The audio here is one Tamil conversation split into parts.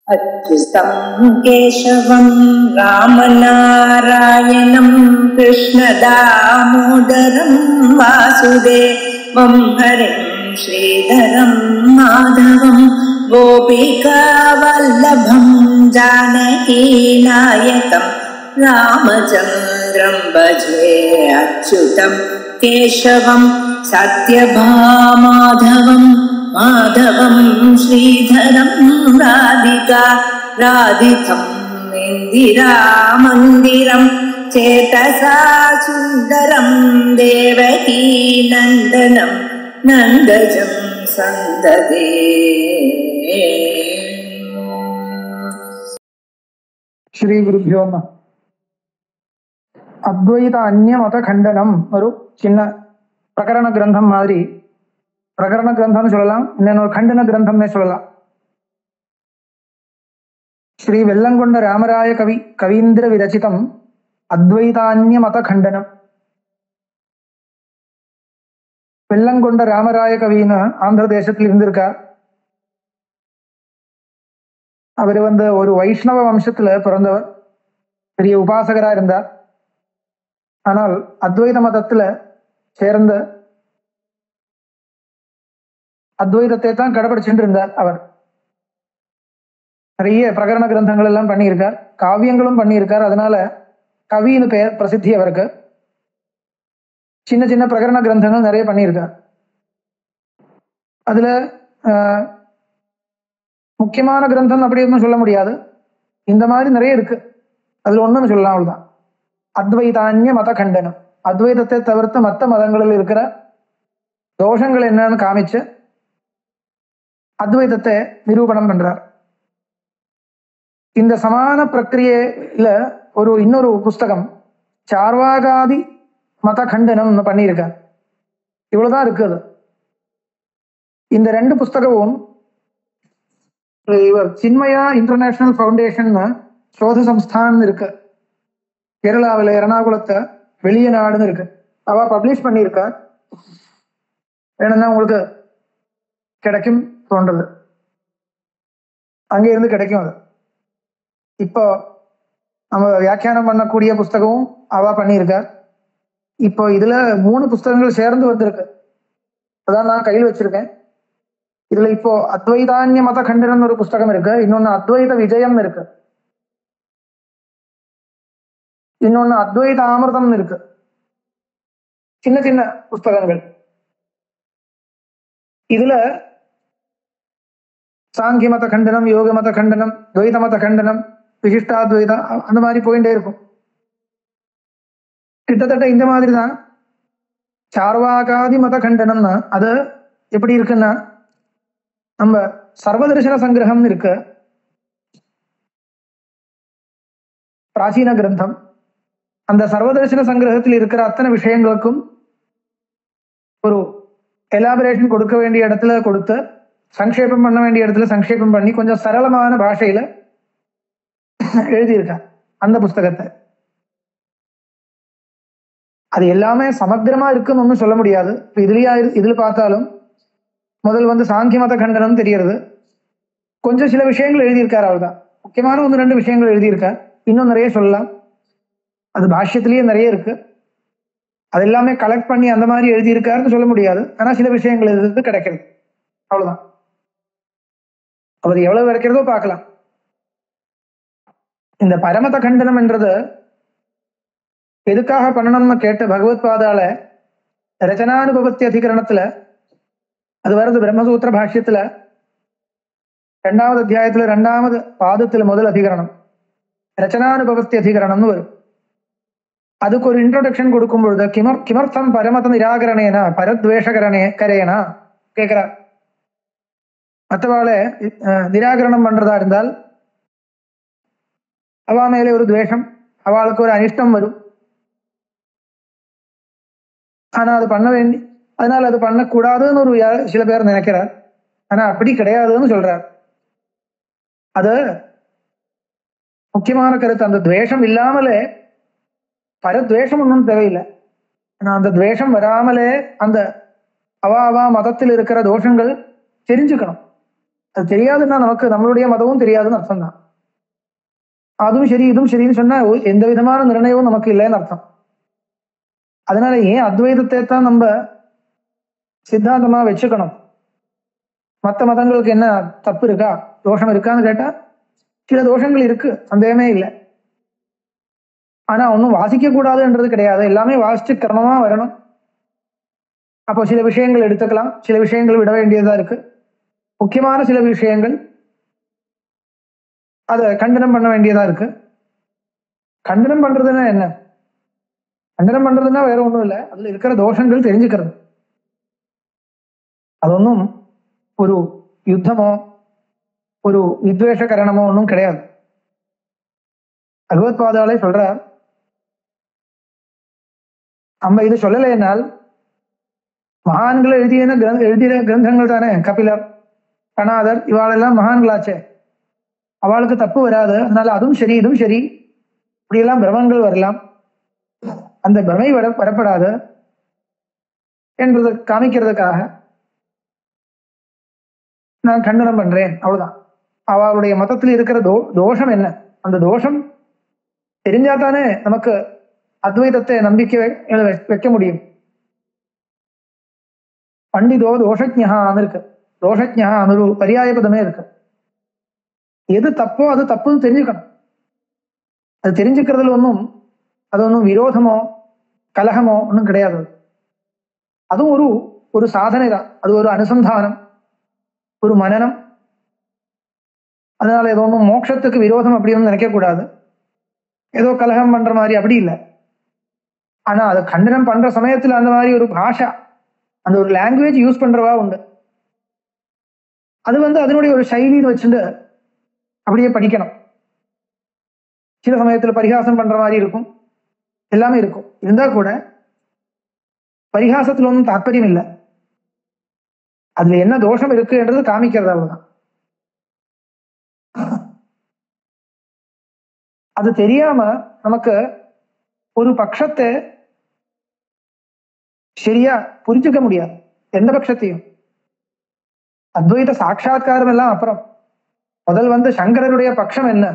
अच्युतं केशवं रामनारायणं कृष्णदामोदरं वासुदेवं हरिं श्रीधरं माधवं गोपिकावल्लभं जानकीनायकं रामचन्द्रं भजे। अच्युतं केशवं सत्यभामाधवं माधवं श्रीधरं राधिका राधितं इन्दिरामन्दिरं चेतसा सुन्दरं देवकी नन्दनं नन्दजं सन्ददे। श्री गुरुभ्यो नमः. அத்வைத அந்நிய மத கண்டனம் ஒரு சின்ன பிரகரண கிரந்தம் மாதிரி. பிரகரண கிரந்தம்னு சொல்லலாம், இன்னொரு கண்டன கிரந்தம்னே சொல்லலாம். ஸ்ரீ வெல்லங்கொண்ட ராமராய கவீந்திர விரச்சிதம் அத்வைதான்ய மத கண்டனம். வெல்லங்கொண்ட ராமராய கவின்னு ஆந்திர தேசத்தில் இருந்திருக்கார். அவர் ஒரு வைஷ்ணவ வம்சத்துல பிறந்தவர், பெரிய உபாசகரா இருந்தார். ஆனால் அத்வைத மதத்துல சேர்ந்த அத்வைதத்தை தான் கடைபிடிச்சுட்டு இருந்தார். அவர் நிறைய பிரகரண கிரந்தங்கள் எல்லாம் பண்ணியிருக்கார், காவியங்களும் பண்ணியிருக்கார். அதனால கவின்னு பெயர் பிரசித்தி அவருக்கு. சின்ன சின்ன பிரகரண கிரந்தங்கள் நிறைய பண்ணியிருக்கார். அதுல முக்கியமான கிரந்தம் அப்படி ஒன்றும் சொல்ல முடியாது, இந்த மாதிரி நிறைய இருக்கு. அதுல ஒண்ணுன்னு சொல்லலாம், அவ்வளவுதான். அத்வைதான்ய மத கண்டனம், அத்வைதத்தை தவிர்த்து மற்ற மதங்களில் இருக்கிற தோஷங்கள் என்னன்னு காமிச்சு அத்வைதத்தை நிரூபணம் பண்றார். இந்த சமான பிரக்கிரியையில இன்னொரு புஸ்தகம் சார்வாகாதி மத கண்டனம் பண்ணியிருக்கார். இவ்வளவுதான் இருக்குது. இந்த ரெண்டு புஸ்தகமும் இவர் சின்மயா இன்டர்நேஷனல் ஃபவுண்டேஷன் சோத சம்ஸ்தான் இருக்கு, கேரளாவில் எர்ணாகுளத்தை வெளிய நாடுன்னு இருக்கு, அவ பப்ளிஷ் பண்ணியிருக்கார். வேணும்னா உங்களுக்கு கிடைக்கும் தோன்றது, அங்கே இருந்து கிடைக்கும். அது இப்போ நம்ம வியாக்கியானம் பண்ணக்கூடிய புஸ்தகமும் அவ பண்ணியிருக்கார். இப்போ இதுல 3 புஸ்தகங்கள் சேர்ந்து வந்திருக்கு, அதான் நான் கையில் வச்சிருக்கேன். இதுல இப்போ அத்வைதான்ய மத கண்டனம் ஒரு புஸ்தகம் இருக்கு, இன்னொன்னு அத்வைத விஜயம் இருக்கு, இன்னொன்னு அத்வைத ஆமிர்தம் இருக்கு. சின்ன சின்ன புஸ்தகங்கள். இதுல சாங்கிய மத கண்டனம், யோக மத கண்டனம், துவைத மத கண்டனம், விசிஷ்டாத்வைதம், அந்த மாதிரி போயிட்டே இருக்கும். கிட்டத்தட்ட இந்த மாதிரி தான் சார்வாகாதி மத கண்டனம்னா அது எப்படி இருக்குன்னா, நம்ம சர்வதர்சன சங்கிரகம் இருக்கு, பிராச்சீன கிரந்தம். அந்த சர்வதர்சன சங்கிரகத்தில் இருக்கிற அத்தனை விஷயங்களுக்கும் ஒரு எலாபரேஷன் கொடுக்க வேண்டிய இடத்துல கொடுத்து, சங்கேபம் பண்ண வேண்டிய இடத்துல சங்கேபம் பண்ணி கொஞ்சம் சரளமான பாஷையில எழுதியிருக்கார் அந்த புஸ்தகத்தை. அது எல்லாமே சமக்கிரமா இருக்குன்னு ஒன்றும் சொல்ல முடியாது. இதுல பார்த்தாலும் முதல் சாங்கிய மத கண்டனம் தெரியறது. கொஞ்சம் சில விஷயங்கள் எழுதியிருக்கார், அவர்தான். முக்கியமான 1-2 விஷயங்கள் எழுதியிருக்கார். இன்னும் நிறைய சொல்லலாம், அது பாஷ்யத்திலேயே நிறைய இருக்கு. அது எல்லாமே கலெக்ட் பண்ணி அந்த மாதிரி எழுதியிருக்காருன்னு சொல்ல முடியாது. ஆனா சில விஷயங்கள் எழுதுறது கிடைக்கிறது, அவ்வளவுதான். அவர் எவ்வளவு கிடைக்கிறதோ பார்க்கலாம். இந்த பரமத கண்டனம் என்றது எதுக்காக பண்ணணும்னு கேட்ட பகவத் பாதால ரச்சனானுபவத்தி அதிகரணத்துல அது வருது. பிரம்மசூத்திர பாஷ்யத்துல 2வது அத்தியாயத்துல 2வது பாதத்துல முதல் அதிகரணம் ரச்சனானுபவத்தி அதிகரணம்னு வரும். அதுக்கு ஒரு இன்ட்ரோடக்ஷன் கொடுக்கும் பொழுது கிமர்த்தம் பரமத நிராகரணேனா பரத்வேஷகரேனா கேட்கிறார். மற்றவாளை நிராகரணம் பண்றதா இருந்தால் அவா மேலே ஒரு துவேஷம், அவளுக்கு ஒரு அனிஷ்டம் வரும். ஆனா அது பண்ண வேண்டி, அதனால அது பண்ணக்கூடாதுன்னு சில பேர் நினைக்கிறார். ஆனா அப்படி கிடையாதுன்னு சொல்றார். அது முக்கியமான கருத்து. அந்த துவேஷம் இல்லாமலே, பரத்வேஷம் ஒன்றும் தேவையில்லை. ஆனா அந்த துவேஷம் வராமலே அந்த அவா மதத்தில் இருக்கிற தோஷங்கள் தெரிஞ்சுக்கணும். அது தெரியாதுன்னா நமக்கு நம்மளுடைய மதமும் தெரியாதுன்னு அர்த்தம் தான். அதுவும் சரி இதுவும் சரின்னு சொன்னா எந்த விதமான நிர்ணயமும் நமக்கு இல்லைன்னு அர்த்தம். அதனால ஏன் அத்வைதத்தை தான் நம்ம சித்தாந்தமா வச்சுக்கணும்? மற்ற மதங்களுக்கு என்ன தப்பு இருக்கா, தோஷம் இருக்கான்னு கேட்டா சில தோஷங்கள் இருக்கு, சந்தேகமே இல்லை. ஆனா ஒன்றும் வாசிக்க கூடாதுன்றது கிடையாது, எல்லாமே வாசிச்சு கிரமமா வரணும். அப்போ சில விஷயங்கள் எடுத்துக்கலாம், சில விஷயங்கள் விட வேண்டியதா இருக்கு. முக்கியமான சில விஷயங்கள் அதை கண்டனம் பண்ண வேண்டியதா இருக்கு. கண்டனம் பண்றதுன்னா என்ன? கண்டனம் பண்றதுன்னா வேற ஒன்றும் இல்லை, அதுல இருக்கிற தோஷங்கள் தெரிஞ்சுக்கிறது. அது ஒன்றும் ஒரு யுத்தமோ ஒரு வித்வேஷகரணமோ ஒன்றும் கிடையாது. பகவத்பாதாலே சொல்றார், நம்ம இது சொல்லலைன்னால் மகான்கள் எழுதிய கிரந்தங்கள் தானே, கபிலர் கணாதர் இவாளெல்லாம் மகான்களாச்சே, அவளுக்கு தப்பு வராது. அதனால அதுவும் சரி இதுவும் சரி இப்படியெல்லாம் பிரமங்கள் வரலாம், அந்த பிரமை வரப்படாது என்பதை காமிக்கிறதுக்காக நான் கண்டனம் பண்றேன், அவ்வளவுதான். அவளுடைய மதத்தில் இருக்கிற தோஷம் என்ன, அந்த தோஷம் தெரிஞ்சாதானே நமக்கு அத்வைதத்தை நம்பிக்கை வைக்க முடியும். பண்டிதோ தோஷஜ்ஞான்னு இருக்கு, தோஷஜ்ஞான்னு ஒரு பரியாய பதமே இருக்கு. எது தப்போ அது தப்புன்னு தெரிஞ்சுக்கணும். அது தெரிஞ்சுக்கிறதுல அது ஒன்றும் விரோதமோ கலகமோ ஒன்றும் கிடையாது. அதுவும் ஒரு சாதனை தான், அது ஒரு அனுசந்தானம், ஒரு மனனம். அதனால ஏதோ ஒன்றும் மோட்சத்துக்கு விரோதம் அப்படி ஒன்றும் நினைக்கக்கூடாது, ஏதோ கலகம் பண்ற மாதிரி அப்படி இல்லை. ஆனா அதை கண்டனம் பண்ற சமயத்துல அந்த மாதிரி ஒரு பாஷா, அந்த ஒரு லாங்குவேஜ் யூஸ் பண்றவா உண்டு. அது அதனுடைய ஒரு சைலின்னு வச்சுட்டு அப்படியே படிக்கணும். சில சமயத்துல பரிகாசம் பண்ற மாதிரி இருக்கும், எல்லாமே இருக்கும். இருந்தா கூட பரிகாசத்துல ஒன்றும் தாற்பயம் இல்லை, அதுல என்ன தோஷம் இருக்குன்றது காமிக்கிறது, அவ்வளவுதான். அது தெரியாம நமக்கு ஒரு பட்சத்தை சரியா புரிஞ்சுக்க முடியாது, எந்த பட்சத்தையும். அத்வைத சாட்சா்காரம் எல்லாம் அப்புறம், முதல் சங்கரருடைய பட்சம் என்ன,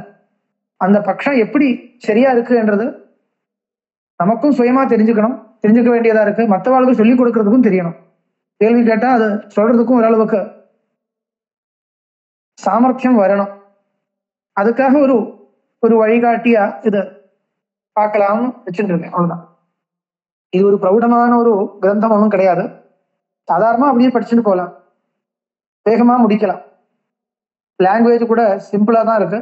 அந்த பட்சம் எப்படி சரியா இருக்குன்றது நமக்கும் சுயமா தெரிஞ்சுக்க வேண்டியதா இருக்கு. மற்றவாளுக்கு சொல்லிக் கொடுக்கறதுக்கும் தெரியணும். கேள்வி கேட்டா அது சொல்றதுக்கும் ஓரளவுக்கு சாமர்த்தியம் வரணும். அதுக்காக ஒரு வழிகாட்டியா இதை பார்க்கலாம்னு வச்சுட்டு இருக்கேன், அவ்வளவுதான். இது ஒரு பிரௌடமான ஒரு கிரந்தம் ஒன்றும் கிடையாது, சாதாரணமா அப்படியே படிச்சுட்டு போகலாம், வேகமா முடிக்கலாம். லாங்குவேஜ் கூட சிம்பிளா தான் இருக்கு,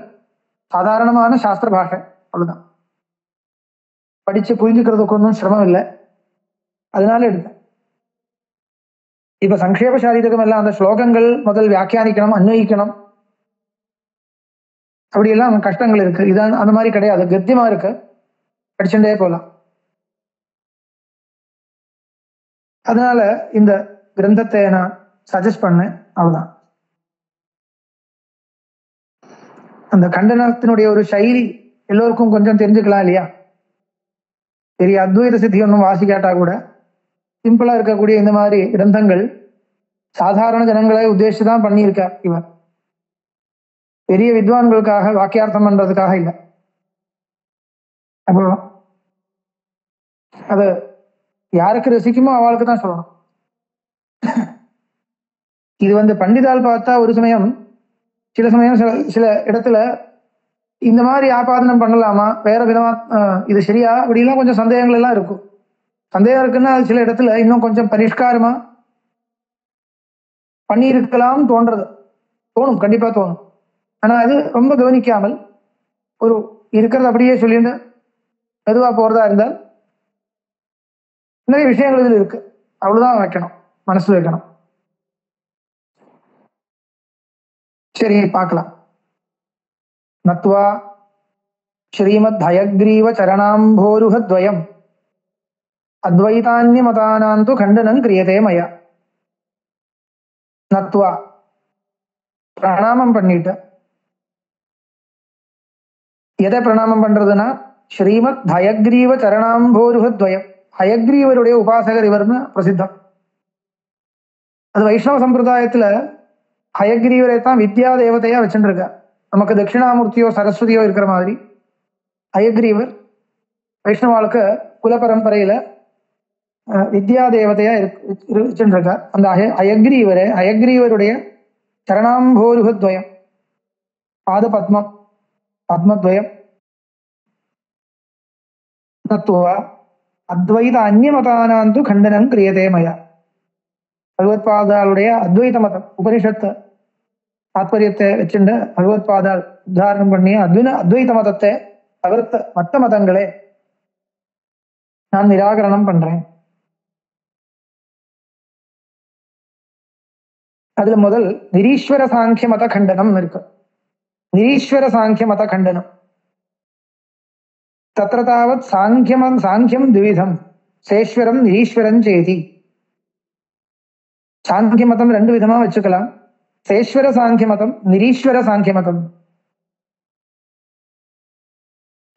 சாதாரணமான சாஸ்திர பாஷை, அவ்வளவுதான். படிச்சு புரிஞ்சுக்கிறதுக்கு ஒன்றும் சிரமம் இல்லை, அதனால எடுத்தேன். இப்ப சங்கேப சாரீரகம் எல்லாம் அந்த ஸ்லோகங்கள் முதல் வியாக்கியானிக்கணும், அன்வயிக்கணும், அப்படியெல்லாம் கஷ்டங்கள் இருக்கு. இதான் அந்த மாதிரி கிடையாது, கத்தியமா இருக்கு, படிச்சுட்டே போகலாம். அதனால இந்த கிரந்தத்தை நான் சஜஸ்ட் பண்ணேன், அவ்வளவுதான். அந்த கண்டனத்தினுடைய ஒரு சைலி எல்லோருக்கும் கொஞ்சம் தெரிஞ்சுக்கலாம் இல்லையா? பெரிய அத்வைத சித்தி ஒன்றும் வாசிக்காட்டா கூட சிம்பிளா இருக்கக்கூடிய இந்த மாதிரி கிரந்தங்கள் சாதாரண ஜனங்களை உத்தேசிச்சுதான் பண்ணியிருக்கார் இவர். பெரிய வித்வான்களுக்காக வாக்கியார்த்தம் பண்றதுக்காக இல்லை. அப்போ அது யாருக்கு ரசிக்குமோ அவளுக்கு தான் சொல்லணும். இது பண்டிதால் பார்த்தா ஒரு சமயம் சில சமயம் சில இடத்துல இந்த மாதிரி ஆபாதனம் பண்ணலாமா, வேற விதமா இது சரியா, அப்படிலாம் கொஞ்சம் சந்தேகங்கள் எல்லாம் இருக்கும். சந்தேகம் இருக்குன்னா அது சில இடத்துல இன்னும் கொஞ்சம் பரிஷ்காரமா பண்ணியிருக்கலாம் தோணும், கண்டிப்பா தோணும். ஆனா அது ரொம்ப கவனிக்காமல் ஒரு இருக்கிறது அப்படியே சொல்லிட்டு மெதுவா போறதா இருந்தால் நிறைய விஷயங்கள் இதில் இருக்கு, அவ்வளவுதான் வைக்கணும், மனசு வைக்கணும். சரி, பார்க்கலாம். நத்வா ஸ்ரீமத் ஹயக்ரீவ சரணாம்போருஹத்வயம் அத்வைதான்ய மதானாந்து கண்டனம் கிரியதே மயா. நத்வா பிரணாமம் பண்ணிட்டு, எதை பிரணாமம் பண்றதுன்னா ஸ்ரீமத் ஹயக்ரீவ சரணாம்போருஹத்வயம், ஹயக்ரீவருடைய உபாசகர் இவர்னு பிரசித்தம். அது வைஷ்ணவ சம்பிரதாயத்துல ஹயக்ரீவரை தான் வித்யா தேவதையா வச்சுட்டு இருக்கா. நமக்கு தட்சிணாமூர்த்தியோ சரஸ்வதியோ இருக்கிற மாதிரி ஹயக்ரீவர் வைஷ்ணவாளுக்கு குல பரம்பரையில வித்யா தேவதையா வச்சுட்டு இருக்கா. அந்த ஹயக்ரீவருடைய சரணாம்போருகத்வயம், பாத பத்மம், பத்மத்வயம் தத்துவ அத்வைத அந்நியமதானாந்து கண்டனம் கிரியதே மயா. பகவத்பாதாளுடைய அத்வைத மதம் உபனிஷத்து தாத்பரியத்தை வச்சுட்டு பகவத்பாதால் உத்தாரணம் பண்ணி அத்வைத மதத்தை தவிர்த்த மற்ற மதங்களே நான் நிராகரணம் பண்றேன். அதுல முதல் நிரீஸ்வர சாங்கிய மத கண்டனம் இருக்கு. நிரீஸ்வர சாங்கிய மத கண்டனம் தத்ர தாவத் சாங்கியம் திவிதம் சேஸ்வரம் நிரீஸ்வரம் சேதி. சாங்கிய மதம் ரெண்டு விதமா வச்சுக்கலாம். சேஸ்வர சாங்கிய மதம், நிரீஸ்வர சாங்கிய மதம்.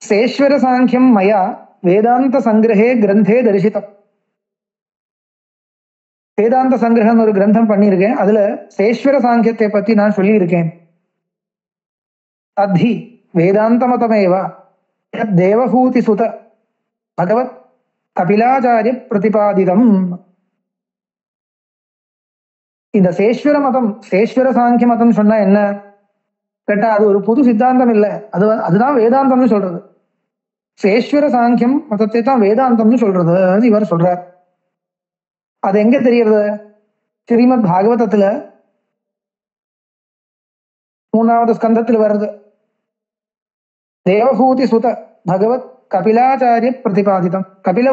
சேஸ்வர சாங்கியம் மயா வேதாந்த சங்கிரகே கிரந்தே தரிசிதம். வேதாந்த சங்கிரகம் ஒரு கிரந்தம் பண்ணியிருக்கேன். அதுல சேஸ்வர சாங்கியத்தை பத்தி நான் சொல்லியிருக்கேன். தத்தி வேதாந்த மதமேவா தேவஹூதி சுத பகவத் கபிலாச்சாரிய பிரதிபாதிதம். இந்த சேஸ்வர மதம், சேஸ்வர சாங்கிய மதம் சொன்னா என்ன கேட்டா, அது ஒரு புது சித்தாந்தம் இல்லை. அதுதான் வேதாந்தம்னு சொல்றது. சேஸ்வர சாங்கியம் மதத்தை தான் வேதாந்தம்னு சொல்றது இவர் சொல்றார். அது எங்க தெரியறது? ஸ்ரீமத் பாகவதத்துல 3வது ஸ்கந்தத்தில் வருது. தேவஹூதி சுத பகவத் கபிலாச்சாரிய பிரதிபாதிதம். கபில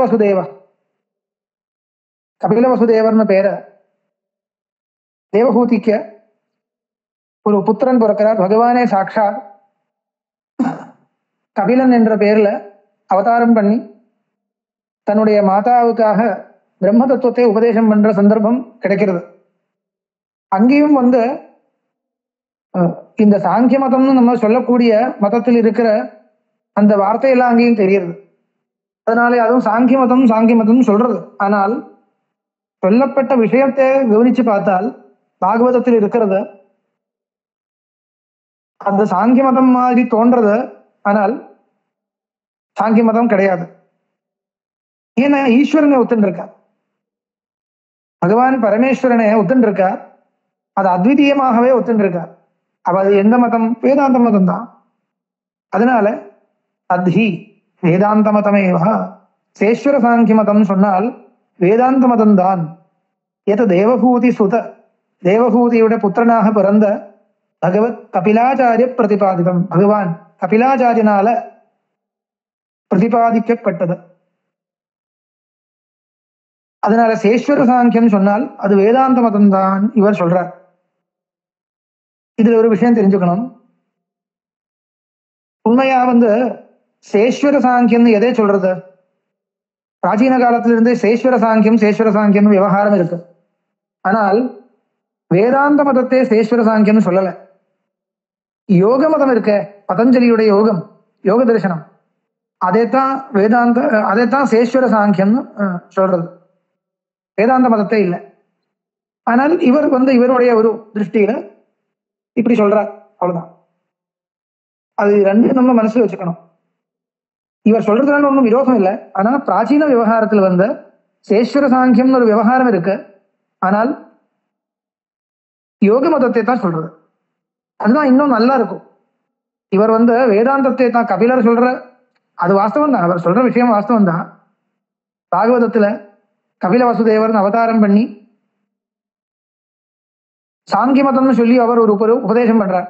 வசுதேவர்னு பேரை தேவஹூதிக்கு ஒரு புத்திரன் பிறக்கிறார். பகவானே சாட்சாத் கபிலன் என்ற பெயர்ல அவதாரம் பண்ணி தன்னுடைய மாதாவுக்காக பிரம்ம தத்துவத்தை உபதேசம் பண்ற சந்தர்ப்பம் கிடைக்கிறது. அங்கேயும் இந்த சாங்கிய மதம்னு நம்ம சொல்லக்கூடிய மதத்தில் இருக்கிற அந்த வார்த்தையெல்லாம் அங்கேயும் தெரியுது. அதனாலே அதுவும் சாங்கிய மதம் சொல்றது. ஆனால் சொல்லப்பட்ட விஷயத்தை கவனிச்சு பார்த்தால் பாகவதத்தில் இருக்கிறது அந்த சாங்கிய மதம் மாதிரி தோன்றது. ஆனால் சாங்கிய மதம் கிடையாது. ஏன்னா ஈஸ்வரனை ஒத்துண்டிருக்கார், பகவான் பரமேஸ்வரனை ஒத்துண்டிருக்கார். அது அத்விதீயமாகவே ஒத்துண்டிருக்கார். அப்ப அது எந்த மதம்? வேதாந்த மதம் தான். அதனால அத்தி வேதாந்த மதமேவா. சேஸ்வர சாங்கிய மதம் சொன்னால் வேதாந்த மதம் தான். எது தேவஹூதி சுத, தேவஹூதியுடைய புத்திரனாக பிறந்த பகவத் கபிலாச்சாரிய பிரதிபாதிதம், பகவான் கபிலாச்சாரியனால பிரதிபாதிக்கப்பட்டது. அதனால சேஸ்வர சாங்கியம் சொன்னால் அது வேதாந்த மதம் தான் இவர் சொல்றார். இதுல ஒரு விஷயம் தெரிஞ்சுக்கணும். உண்மையா சேஸ்வர சாங்கியம் எதை சொல்றது? பிராச்சீன காலத்திலிருந்து சேஸ்வர சாங்கியம் விவகாரம் இருக்கு. ஆனால் வேதாந்த மதத்தை சேஸ்வர சாங்கியம்னு சொல்லல. யோக மதம் இருக்க, பதஞ்சலியுடைய யோக தரிசனம், அதைத்தான் சேஸ்வர சாங்கியம்னு சொல்றது, வேதாந்த மதத்தை இல்லை. ஆனால் இவர் இவருடைய ஒரு திருஷ்டியில இப்படி சொல்றார், அவ்வளவுதான். அது ரெண்டு நம்ம மனசுல வச்சுக்கணும். இவர் சொல்றதுனால ஒன்றும் விரோதம் இல்லை. ஆனா பிராச்சீன விவகாரத்தில் சேஸ்வர சாங்கியம்னு ஒரு விவகாரம் இருக்கு. ஆனால் யோக மதத்தை தான் சொல்றது. அதுதான் இன்னும் நல்லா இருக்கும். இவர் வேதாந்தத்தை தான் கபிலர் சொல்ற, அது வாஸ்தவம் தான், அவர் சொல்ற விஷயம் வாஸ்தவம் தான். பாகவதத்துல கபில வசுதேவர்னு அவதாரம் பண்ணி சாங்கிய மதம்னு சொல்லி அவர் ஒரு உபதேசம் பண்றார்.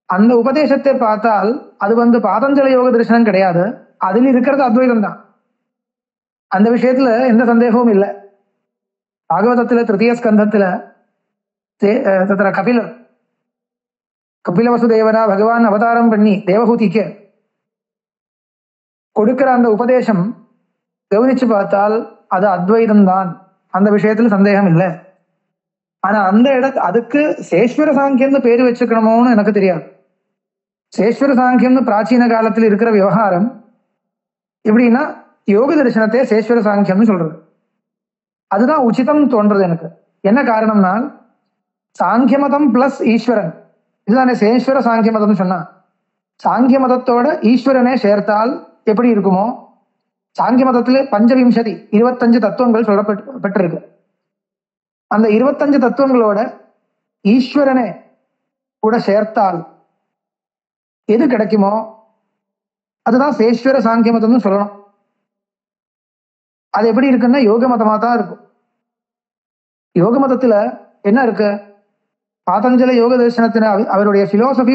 அந்த உபதேசத்தை பார்த்தால் அது பாதஞ்சல யோக தரிசனம் கிடையாது. அதில் இருக்கிறது அத்வைதம் தான். அந்த விஷயத்துல எந்த சந்தேகமும் இல்லை. பாகவதத்துல 3ய ஸ்கந்தத்துல கபில வசுதேவனா பகவான் அவதாரம் பண்ணி தேவஹூதிக்கு கொடுக்கிற அந்த உபதேசம் கவனிச்சு பார்த்தால் அது அத்வைதம் தான். அந்த விஷயத்துல சந்தேகம் இல்லை. ஆனா அந்த அதுக்கு சேஸ்வர சாங்கியம்னு பேரு வச்சுக்கணுமோன்னு எனக்கு தெரியாது. சேஸ்வர சாங்கியம்னு பிராச்சீன காலத்தில் இருக்கிற விவகாரம் எப்படின்னா, யோக தரிசனத்தை சேஸ்வர சாங்கியம்னு சொல்றது. அதுதான் உச்சிதம் தோன்றது எனக்கு. என்ன காரணம்னா, சாங்கிய மதம் பிளஸ் ஈஸ்வரன், இதுதானே சேஸ்வர சாங்கிய மதம்னு சொன்னா. சாங்கிய மதத்தோட ஈஸ்வரனை சேர்த்தால் எப்படி இருக்குமோ, சாங்கிய மதத்துல 25 தத்துவங்கள் சொல்லப்பட்டிருக்கு. அந்த 25 தத்துவங்களோட ஈஸ்வரனை கூட சேர்த்தால் எது கிடைக்குமோ அதுதான் சேஸ்வர சாங்கிய மதம்னு சொல்லணும். அது எப்படி இருக்குன்னா யோக மதமா தான் இருக்கும். யோக மதத்துல என்ன இருக்கு, பாதஞ்சல யோக தரிசனத்தின அவருடைய பிலோசபி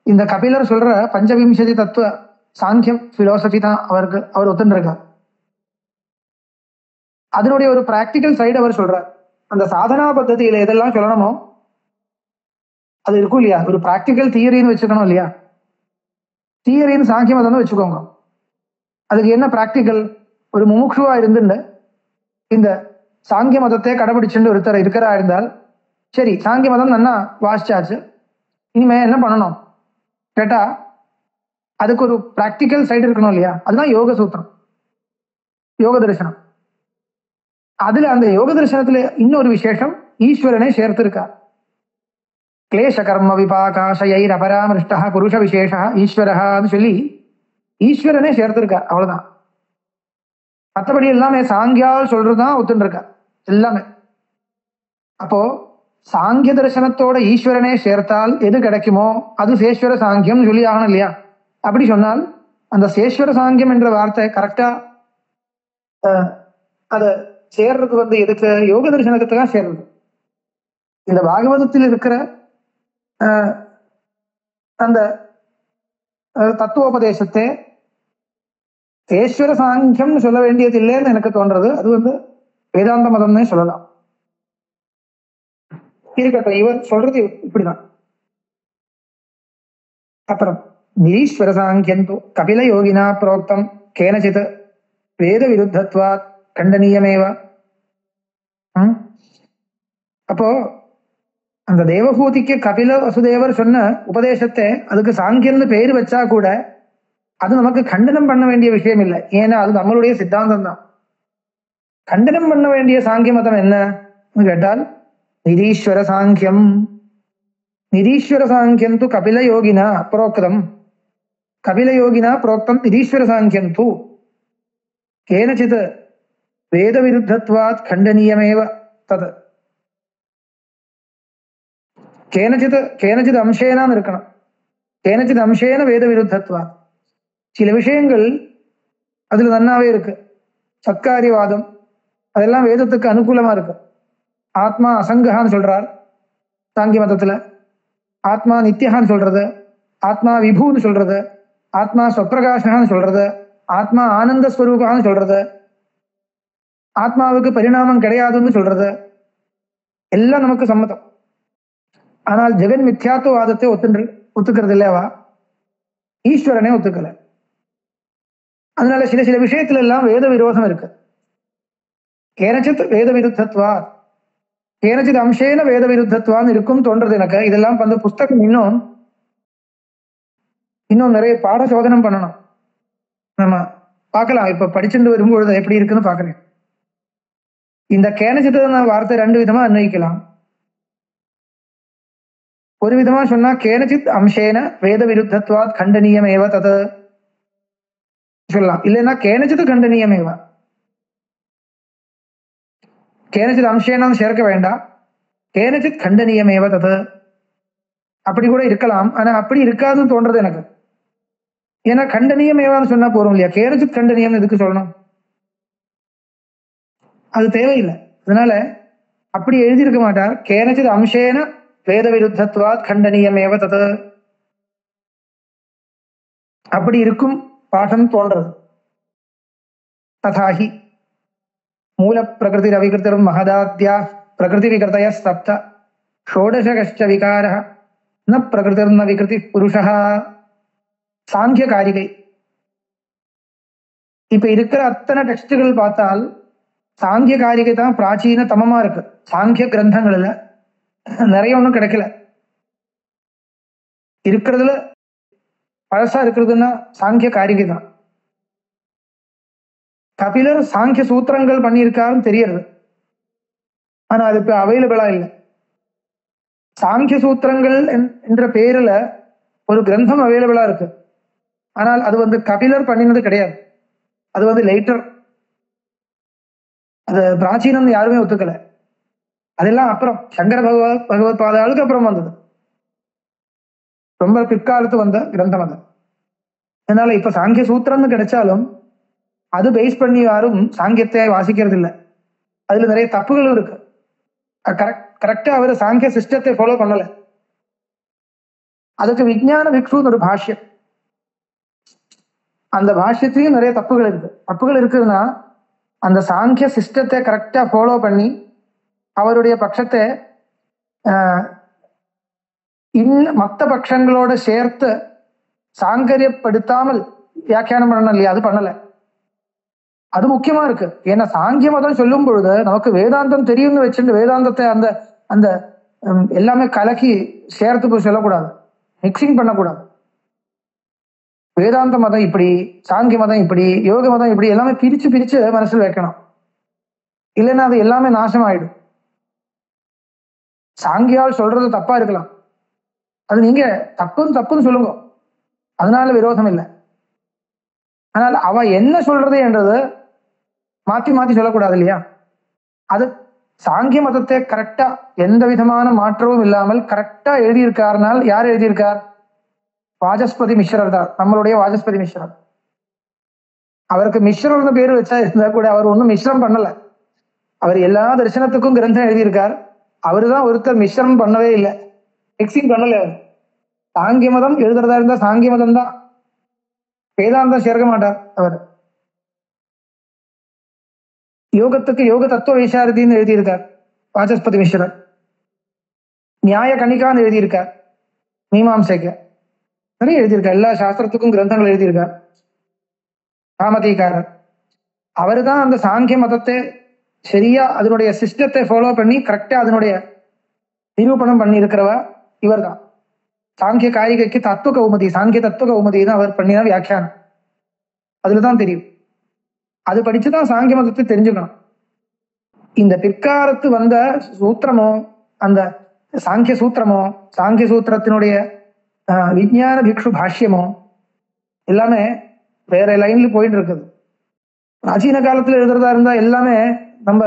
இந்த கபிலர் சொல்ற 25 தத்துவ சாங்கியம் பிலோசபி தான் அவர் ஒத்துருக்கார். அதனுடைய ஒரு பிராக்டிக்கல் சைடு அவர் சொல்றார். அந்த சாதனா பద్ధதியில எதெல்லாம் சொல்லணுமோ அது இருக்கும் இல்லையா, ஒரு பிராக்டிக்கல் தியரின்னு வச்சுக்கணும் இல்லையா. தியரின்னு சாங்கிய மதம் வச்சுக்கோங்க. அதுக்கு என்ன பிராக்டிக்கல், ஒரு முமுட்சுவா இருந்துட்டு இந்த சாங்கிய மதத்தை கடைபிடிச்சுட்டு ஒருத்தர் இருக்கிறா இருந்தால் சரி, சாங்கிய மதம் நல்லா வாசிச்சாச்சு, இனிமே என்ன பண்ணணும் கேட்டா அதுக்கு ஒரு பிராக்டிக்கல் சைடு இருக்கணும் இல்லையா. அதுதான் யோக சூத்திரம், யோக தரிசனம். அதுல அந்த யோக தரிசனத்துல இன்னொரு விசேஷம், ஈஸ்வரனை சேர்த்திருக்கார். கிளேஷ கர்ம விபாகாசைர் அபராமிருஷ்டா புருஷ விசேஷா ஈஸ்வரஹான்னு சொல்லி ஈஸ்வரனே சேர்த்திருக்கார். அவ்வளவுதான். மற்றபடி எல்லாமே சாங்கியால் சொல்றதுதான் ஒத்துருக்கார் எல்லாமே. அப்போ சாங்கிய தரிசனத்தோட ஈஸ்வரனே சேர்த்தால் எது கிடைக்குமோ அது சேஸ்வர சாங்கியம் சொல்லி ஆகணும் இல்லையா. அப்படி சொன்னால் அந்த சேஸ்வர சாங்கியம் என்ற வார்த்தை கரெக்டா அதை சேர்றது எதுக்கு, யோக தரிசனத்துக்கு தான் சேர்றது. இந்த பாகவதத்தில் இருக்கிற அந்த தத்துவோபதேசத்தை சேஸ்வர சாங்கியம் சொல்ல வேண்டியது இல்லைன்னு எனக்கு தோன்றது. அது வேதாந்த மதம்னே சொல்லலாம். இருக்கட்டும், இவர் சொல்றது இப்படிதான். அப்புறம் நிரீஸ்வர சாங்கியந்து கபில யோகினா புரோக்தம் கேனச்சித் வேத விருத்தத்வாத் கண்டனீயமேவ. அப்போ அந்த தேவஹூதிக்கு கபில வசுதேவர் சொன்ன உபதேசத்தை அதுக்கு சாங்கியன்னு பேரு வச்சா கூட அது நமக்கு கண்டனம் பண்ண வேண்டிய விஷயம் இல்லை. ஏன்னா அது நம்மளுடைய சித்தாந்தம் தான். கண்டனம் பண்ண வேண்டிய சாங்கிய மதம் என்ன கேட்டால் நிரீஸ்வர சாங்கியம். நிரீஸ்வர சாங்கியம் து கபில யோகினா புரோக்தம், கபில யோகினா புரோக்தம் நிரீஸ்வர சாங்கியம் து கேனச்சித் வேத விருத்தத்வாத் கண்டனீயமேவ தத். கேனச்சித் அம்சேனான்னு இருக்கணும். கேனச்சித் அம்சேன வேத விருத்தத்வாத். சில விஷயங்கள் அதுல நன்னாவே இருக்கு. சத்காரியவாதம் அதெல்லாம் வேதத்துக்கு அனுகூலமா இருக்கு. ஆத்மா அசங்கஹான்னு சொல்றார் சாங்கிய மதத்துல, ஆத்மா நித்தியஹான்னு சொல்றது, ஆத்மா விபூன்னு சொல்றது, ஆத்மா ஸ்வப்பிரகாசகான்னு சொல்றது, ஆத்மா ஆனந்த ஸ்வரூபான்னு சொல்றது, ஆத்மாவுக்கு பரிணாமம் கிடையாதுன்னு சொல்றது, எல்லாம் நமக்கு சம்மதம். ஆனால் ஜெகன் மித்யாத்துவாதத்தை ஒத்துக்கிறது இல்லையாவா, ஈஸ்வரனே ஒத்துக்கல. அதனால சில விஷயத்துல எல்லாம் வேத விரோதம் இருக்கு. கேனச்சித் வேத விருத்தத்வா, கேனச்சித் அம்சேன வேத விருத்தத்வான்னு இருக்கும் தோன்றது எனக்கு. இதெல்லாம் புஸ்தகம் இன்னும் நிறைய பாட சோதனம் பண்ணணும். நம்ம பார்க்கலாம், இப்ப படிச்சுட்டு வரும்பொழுது எப்படி இருக்குன்னு பாக்குறேன். இந்த கேனச்சித்த வார்த்தை 2 விதமா அன்வயிக்கலாம். ஒரு விதமா சொன்னா கேனச்சித் அம்சேன வேத விருத்தத்வாத் கண்டனீயமேவ தத் சொல்லலாம். இல்லைன்னா கேனச்சித் கண்டனீயமேவ, கேனச்சித் அம்சேனான்னு சேர்க்க வேண்டாம், கேனச்சித் கண்டனீயமேவ தத் அப்படி கூட இருக்கலாம். ஆனா அப்படி இருக்காதுன்னு தோன்றது எனக்கு. ஏன்னா கண்டனீயமேவான்னு சொன்னா போறோம் இல்லையா, கேனச்சித் கண்டனீயம் எதுக்கு சொல்லணும், அது தேவையில்லை. அதனால அப்படி எழுதியிருக்க மாட்டார். கேனச்சித் அம்சேன வேத விருத்தத்வாத் கண்டனீயமேவ தத் அப்படி இருக்கும் பாடம் தோன்றது. ததாஹி மூல பிரகிருதி ரவிகிருத்தர் மகதாத்யா பிரகிருதி விகிருதய சப்த ஷோடசகஷ்ட விகாரः ந பிரகிருதிர்ன விகிருதி புருஷः. சாங்கிய காரிகை. இப்ப இருக்கிற அத்தனை டெக்ஸ்டுகள் பார்த்தால் சாங்கிய காரிகை தான் பிராச்சீன தமமா இருக்கு. சாங்கிய கிரந்தங்கள்ல நிறைய ஒன்றும் கிடைக்கல. இருக்கிறதுல பழசா இருக்கிறதுன்னா சாங்கிய காரிகை தான். கபிலர் சாங்கிய சூத்திரங்கள் பண்ணியிருக்காருன்னு தெரியறது, ஆனா அது இப்ப அவைலபிளா இல்லை. சாங்கிய சூத்திரங்கள் என்ற பேர்ல ஒரு கிரந்தம் அவைலபிளா இருக்கு. ஆனால் அது வந்து கபிலர் பண்ணினது கிடையாது. அது வந்து லைட்டர், அது பிராச்சீனம் யாருமே ஒத்துக்கல. அதெல்லாம் அப்புறம் சங்கர பகவத் பாதாளுக்கு அப்புறம் வந்தது. ரொம்ப பிற்காலத்து வந்த கிரந்தம் அது. அதனால இப்ப சாங்கிய சூத்திரம்னு கிடைச்சாலும் அது பேஸ் பண்ணி யாரும் சாங்கியத்தை வாசிக்கிறது இல்லை. அதுல நிறைய தப்புகளும் இருக்கு. கரெக்டா அவர் சாங்கிய சிஸ்டத்தை ஃபாலோ பண்ணல. அதுக்கு விஞ்ஞான பிக்ஷுன்னு ஒரு பாஷ்யம், அந்த பாஷ்யத்திலையும் நிறைய தப்புகள் இருக்கு. தப்புகள் இருக்குதுன்னா அந்த சாங்கிய சிஸ்டத்தை கரெக்டா ஃபாலோ பண்ணி அவருடைய பட்சத்தை மற்ற பட்சங்களோட சேர்த்து சாங்கரியப்படுத்தாமல் வியாக்கியானம் பண்ணணும் இல்லையா, அது பண்ணல. அது முக்கியமா இருக்கு. ஏன்னா சாங்கிய மதம் சொல்லும் பொழுது நமக்கு வேதாந்தம் தெரியும்னு வச்சுட்டு வேதாந்தத்தை அந்த அந்த எல்லாமே கலக்கி சேர்த்து போய் சொல்லக்கூடாது, மிக்சிங் பண்ணக்கூடாது. வேதாந்த மதம் இப்படி, சாங்கிய மதம் இப்படி, யோக மதம் இப்படி எல்லாமே பிரிச்சு பிரிச்சு மனசில் வைக்கணும். இல்லைன்னா அது எல்லாமே நாசம் ஆயிடும். சாங்கியால் சொல்றது தப்பா இருக்கலாம், அது நீங்க தப்புன்னு சொல்லுங்க, அதனால விரோதம் இல்லை. ஆனால் அவ என்ன சொல்றது என்றது மாத்தி மாத்தி சொல்லக்கூடாது இல்லையா. அது சாங்கிய மதத்தை கரெக்டா எந்த விதமான மாற்றமும் இல்லாமல் கரெக்டா எழுதியிருக்காருனால் யார் எழுதியிருக்கார்? வாஜஸ்பதி மிஸ்ரர் தான், நம்மளுடைய வாஜஸ்பதி மிஸ்ரர். அவருக்கு மிஸ்ரர்னு பேரு வச்சா இருந்தா கூட அவர் ஒன்றும் மிஸ்ரம் பண்ணல. அவர் எல்லா தரிசனத்துக்கும் கிரந்தம் எழுதியிருக்கார். அவரு தான் ஒருத்தர் மிஸ்ரம் பண்ணவே இல்லை, மிக்சிங் பண்ணல. அவர் சாங்கிய மதம் எழுதுறதா இருந்தா சாங்கிய மதம் தான், வேதாந்தம் சேர்க்க மாட்டார். அவர் யோகத்துக்கு யோக தத்துவ விசாரதின்னு எழுதியிருக்கார் வாசஸ்பதி மிஸ்ரர். நியாய கணிகான்னு எழுதியிருக்கார், மீமாம்சைக்கு நிறைய எழுதியிருக்கார். எல்லா சாஸ்திரத்துக்கும் கிரந்தங்கள் எழுதியிருக்கார் காமதிகாரர். அவரு தான் அந்த சாங்கிய மதத்தை சரியா அதனுடைய சிஸ்டத்தை ஃபாலோ பண்ணி கரெக்டா அதனுடைய நிரூபணம் பண்ணி இருக்கிறவ இவர் தான். சாங்கிய காரிகைக்கு தத்துவ கௌமுதி, சாங்கிய தத்துவ கௌமுதி தான் அவர் பண்ணின வியாக்கியானம். அதுலதான் தெரியும். அது படிச்சுதான் சாங்கிய மதத்தை தெரிஞ்சுக்கணும். இந்த பிற்காலத்து வந்த சூத்திரமோ, அந்த சாங்கிய சூத்திரமோ, சாங்கிய சூத்திரத்தினுடைய விஞ்ஞான பிக்ஷு பாஷ்யமோ எல்லாமே வேற லைன்ல போயிட்டு இருக்குது. பிராச்சீன காலத்துல எழுதுறதா இருந்தா எல்லாமே நம்ம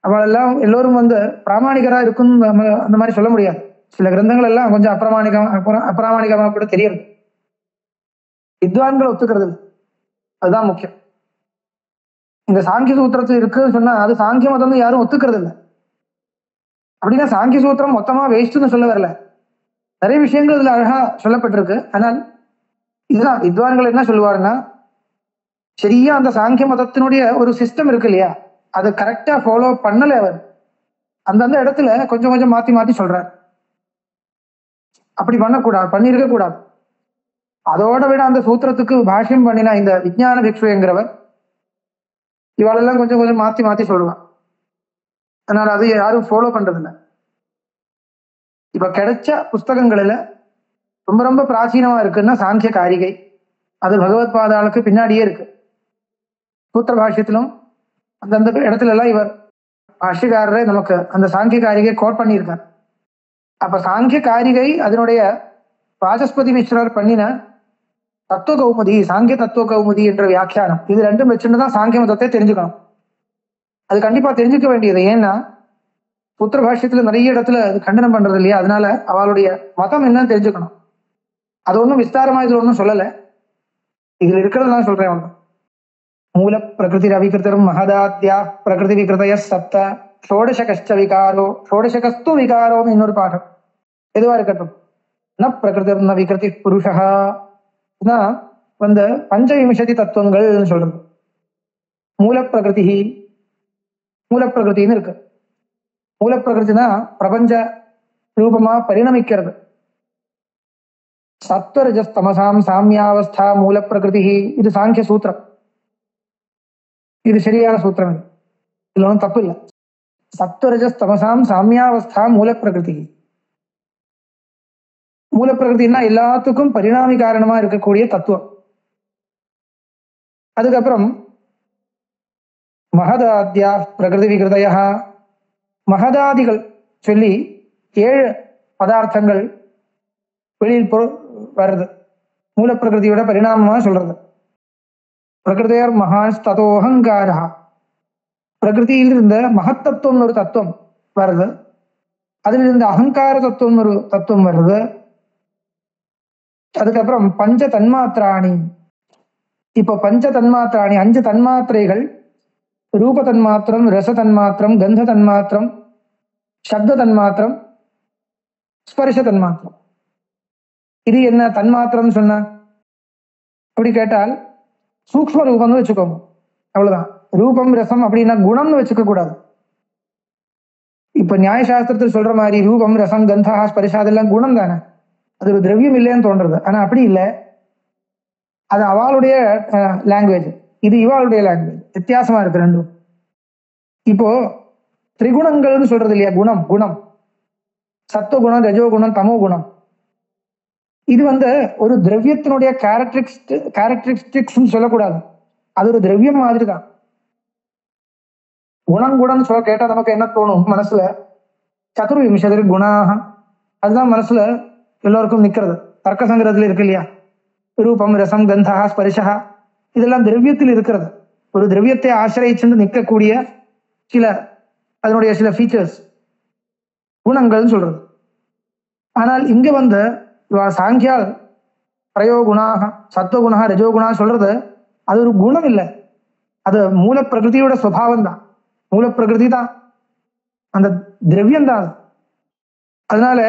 அவளெல்லாம் எல்லோரும் வந்து பிராமணிகரா இருக்குன்னு நம்ம அந்த மாதிரி சொல்ல முடியாது. சில கிரந்தங்கள் எல்லாம் கொஞ்சம் அப்பிராமணிகமா கூட தெரியுது. வித்வான்கள் ஒத்துக்கிறது இல்லை, அதுதான் முக்கியம். இந்த சாங்கிய சூத்திரத்தில் இருக்குன்னு சொன்னா அது சாங்கிய மதம் யாரும் ஒத்துக்கிறது இல்லை. அப்படின்னா சாங்கிய சூத்திரம் மொத்தமா வேஸ்ட்னு சொல்ல வரல, நிறைய விஷயங்கள் இதுல அழகா சொல்லப்பட்டிருக்கு. ஆனால் இதுதான் வித்வான்கள் என்ன சொல்லுவாருன்னா, சரியா அந்த சாங்கிய மதத்தினுடைய ஒரு சிஸ்டம் இருக்கு இல்லையா, அதை கரெக்டா ஃபாலோ பண்ணல. அவர் அந்தந்த இடத்துல கொஞ்சம் கொஞ்சம் மாத்தி மாத்தி சொல்றார். அப்படி பண்ணக்கூடாது, பண்ணிருக்க கூடாது. அதோட விட அந்த சூத்திரத்துக்கு பாஷ்யம் பண்ணினா இந்த விஞ்ஞான பிக்ஷுங்கிறவர் இவாளெல்லாம் கொஞ்சம் கொஞ்சம் மாத்தி மாத்தி சொல்லுவான். அதனால அது யாரும் ஃபாலோ பண்றது இல்லை. இப்ப கிடைச்ச புஸ்தகங்கள்ல ரொம்ப ரொம்ப பிராச்சீனமா இருக்குன்னா சாங்கிய காரிகை, அது பகவத் பாதாளுக்கு பின்னாடியே இருக்கு. சூத்திர பாஷ்யத்திலும் அந்தந்த இடத்துல எல்லாம் இவர் பாஷ்யக்காரரே நமக்கு அந்த சாங்கிய காரிகை கோட் பண்ணியிருக்கார். அப்ப சாங்கிய காரிகை அதனுடைய வாசஸ்பதி மிஸ்ரர் பண்ணின தத்துவ கௌமுதி, சாங்கிய தத்துவ கௌமுதி என்ற வியாக்கியானம், இது ரெண்டும் வச்சுட்டு தான் சாங்கிய மதத்தை தெரிஞ்சுக்கணும். அது கண்டிப்பா தெரிஞ்சுக்க வேண்டியது. ஏன்னா புத்திர பாஷ்யத்துல நிறைய இடத்துல அது கண்டனம் பண்றது இல்லையா, அதனால அவளுடைய மதம் என்னன்னு தெரிஞ்சுக்கணும். அது ஒன்றும் விஸ்தாரமா இதுல ஒன்றும் சொல்லலை, இதுல இருக்கிறதெல்லாம் சொல்றேன். ஒன்று மூல பிரகிருதி அவிகிருத்தரும் மகதாத்யா பிரகிருதி விகிருதய சப்த ஷோடசகஸ்ட விகாரோ ஷோடசகஸ்து விகாரோன்னு இன்னொரு பாடம். எதுவா இருக்கட்டும், ந பிரகிருதி ந விகிருதி புருஷா வந்து பஞ்சவிம்சதி தத்துவங்கள்னு சொல்றது. மூலப்பிரகிருத்தின்னு இருக்கு. மூலப்பிரகிருத்தினா பிரபஞ்ச ரூபமா பரிணமிக்கிறது. சத்வரஜஸ்தமசாம் சாமியாவஸ்தா மூலப்பிரகிருதி, இது சாங்கிய சூத்திரம். இது சரியான சூத்திரம், இதுல ஒன்றும் தப்பு இல்லை. சத்வரஜஸ்தமசாம் சாமியாவஸ்தா மூலப்பிரகிருதி. மூலப்பிரகிருத்தின்னா எல்லாத்துக்கும் பரிணாமி காரணமா இருக்கக்கூடிய தத்துவம். அதுக்கப்புறம் மகதாத்யா பிரகிருதி விகிருதயா, மகதாதிகள் சொல்லி 7 பதார்த்தங்கள் வெளியில் வருது. மூலப்பிரகிருதியோட பரிணாமமா சொல்றது. பிரகிருதியர் மகான் ததோஹங்காரா, பிரகிருதியில் இருந்த மகத்தத்துவம் ஒரு தத்துவம் வருது, அதில் இருந்த அகங்கார தத்துவம் ஒரு தத்துவம் வருது. அதுக்கப்புறம் பஞ்ச தன்மாத்திராணி. இப்போ பஞ்ச தன்மாத்திராணி 5 தன்மாத்திரைகள், ரூப தன்மாத்திரம், ரச தன்மாத்திரம், கந்த தன்மாத்திரம், சப்த தன்மாத்திரம், ஸ்பர்ஷ தன்மாத்திரம். இது என்ன தன்மாத்திரம் சொன்ன அப்படி கேட்டால் சூக்ஷ்ம ரூபம்னு வச்சுக்கோங்க, அவ்வளவுதான். ரூபம் ரசம் அப்படின்னா குணம்னு வச்சுக்க கூடாது. இப்ப நியாயசாஸ்திரத்தில் சொல்ற மாதிரி ரூபம் ரசம் கந்தா ஸ்பரிசா அதெல்லாம் குணம் தானே, அது ஒரு திரவியம் இல்லைன்னு தோன்றது. ஆனா அப்படி இல்லை, அது அவளுடைய லாங்குவேஜ், இது இவாளுடைய லாங்குவேஜ், வித்தியாசமா இருக்கு ரெண்டும். இப்போ திரிகுணங்கள்னு சொல்றது இல்லையா, குணம் குணம் சத்துவகுணம், ரஜோகுணம், தமோ குணம். இது ஒரு திரவியத்தினுடைய கேரக்டரிஸ்டிக்ஸ் சொல்லக்கூடாது, அது ஒரு திரவியம் மாதிரி தான். குணம் சொல்ல கேட்டா நமக்கு என்ன தோணும் மனசுல? சதுர்விம்சதி குணாக, அதுதான் மனசுல எல்லோருக்கும் நிக்கிறது. தர்க்க சங்கிரகத்துல இருக்கு இல்லையா, ரூபம் ரசம் கந்தா ஸ்பரிசா, இதெல்லாம் திரவியத்தில் இருக்கிறது. ஒரு திரவியத்தை ஆசிரியிச்சு நிற்கக்கூடிய அதனுடைய சில ஃபீச்சர்ஸ் குணங்கள்னு சொல்றது. ஆனால் இங்க சாங்கியால் பிரயோகுணாக சத்துவகுணா ரஜோகுணா சொல்றது அது ஒரு குணம் இல்லை, அது மூல பிரகிருதியோட சுபாவம் தான். மூல பிரகிருதி தான், அந்த திரவியம் தான். அதனால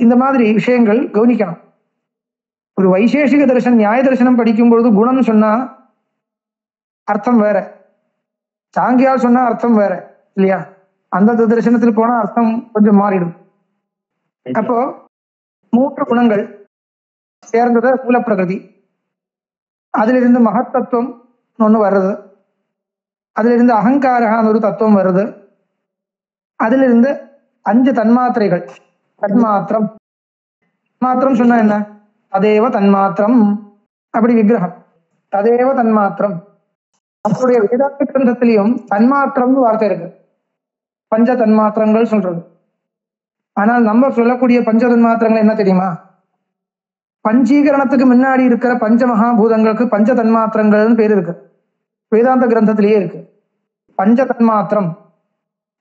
இந்த மாதிரி விஷயங்கள் கவனிக்கணும். ஒரு வைசேஷிக தரிசனம், நியாய தரிசனம் படிக்கும் பொழுது குணம்னு சொன்னா அர்த்தம் வேற, சாங்கியால் சொன்னா அர்த்தம் வேற இல்லையா? அந்த தரிசனத்தில் போனா அர்த்தம் கொஞ்சம் மாறிடும். அப்போ 3 குணங்கள் சேர்ந்தது மூல பிரகிருதி. அதிலிருந்து மகத்தத்துவம் ஒண்ணு வருது, அதிலிருந்து அகங்காரகான ஒரு தத்துவம் வருது, அதிலிருந்து 5 தன்மாத்திரைகள். தன்மாத்திரம் மாத்திரம் சொன்னா என்ன? ததேவ தன்மாத்திரம், அப்படி விக்கிரகம் ததேவ தன்மாத்திரம். நம்மளுடைய வேதாந்த கிரந்தத்திலையும் தன்மாத்திரம்னு வார்த்தை இருக்கு, பஞ்ச தன்மாத்திரங்கள் சொல்றது. ஆனால் நம்ம சொல்லக்கூடிய பஞ்ச தன்மாத்திரங்கள் என்ன தெரியுமா? பஞ்சீகரணத்துக்கு முன்னாடி இருக்கிற பஞ்ச மகாபூதங்களுக்கு பஞ்ச தன்மாத்திரங்கள்னு பேர் இருக்கு, வேதாந்த கிரந்தத்திலேயே இருக்கு. பஞ்ச தன்மாத்திரம்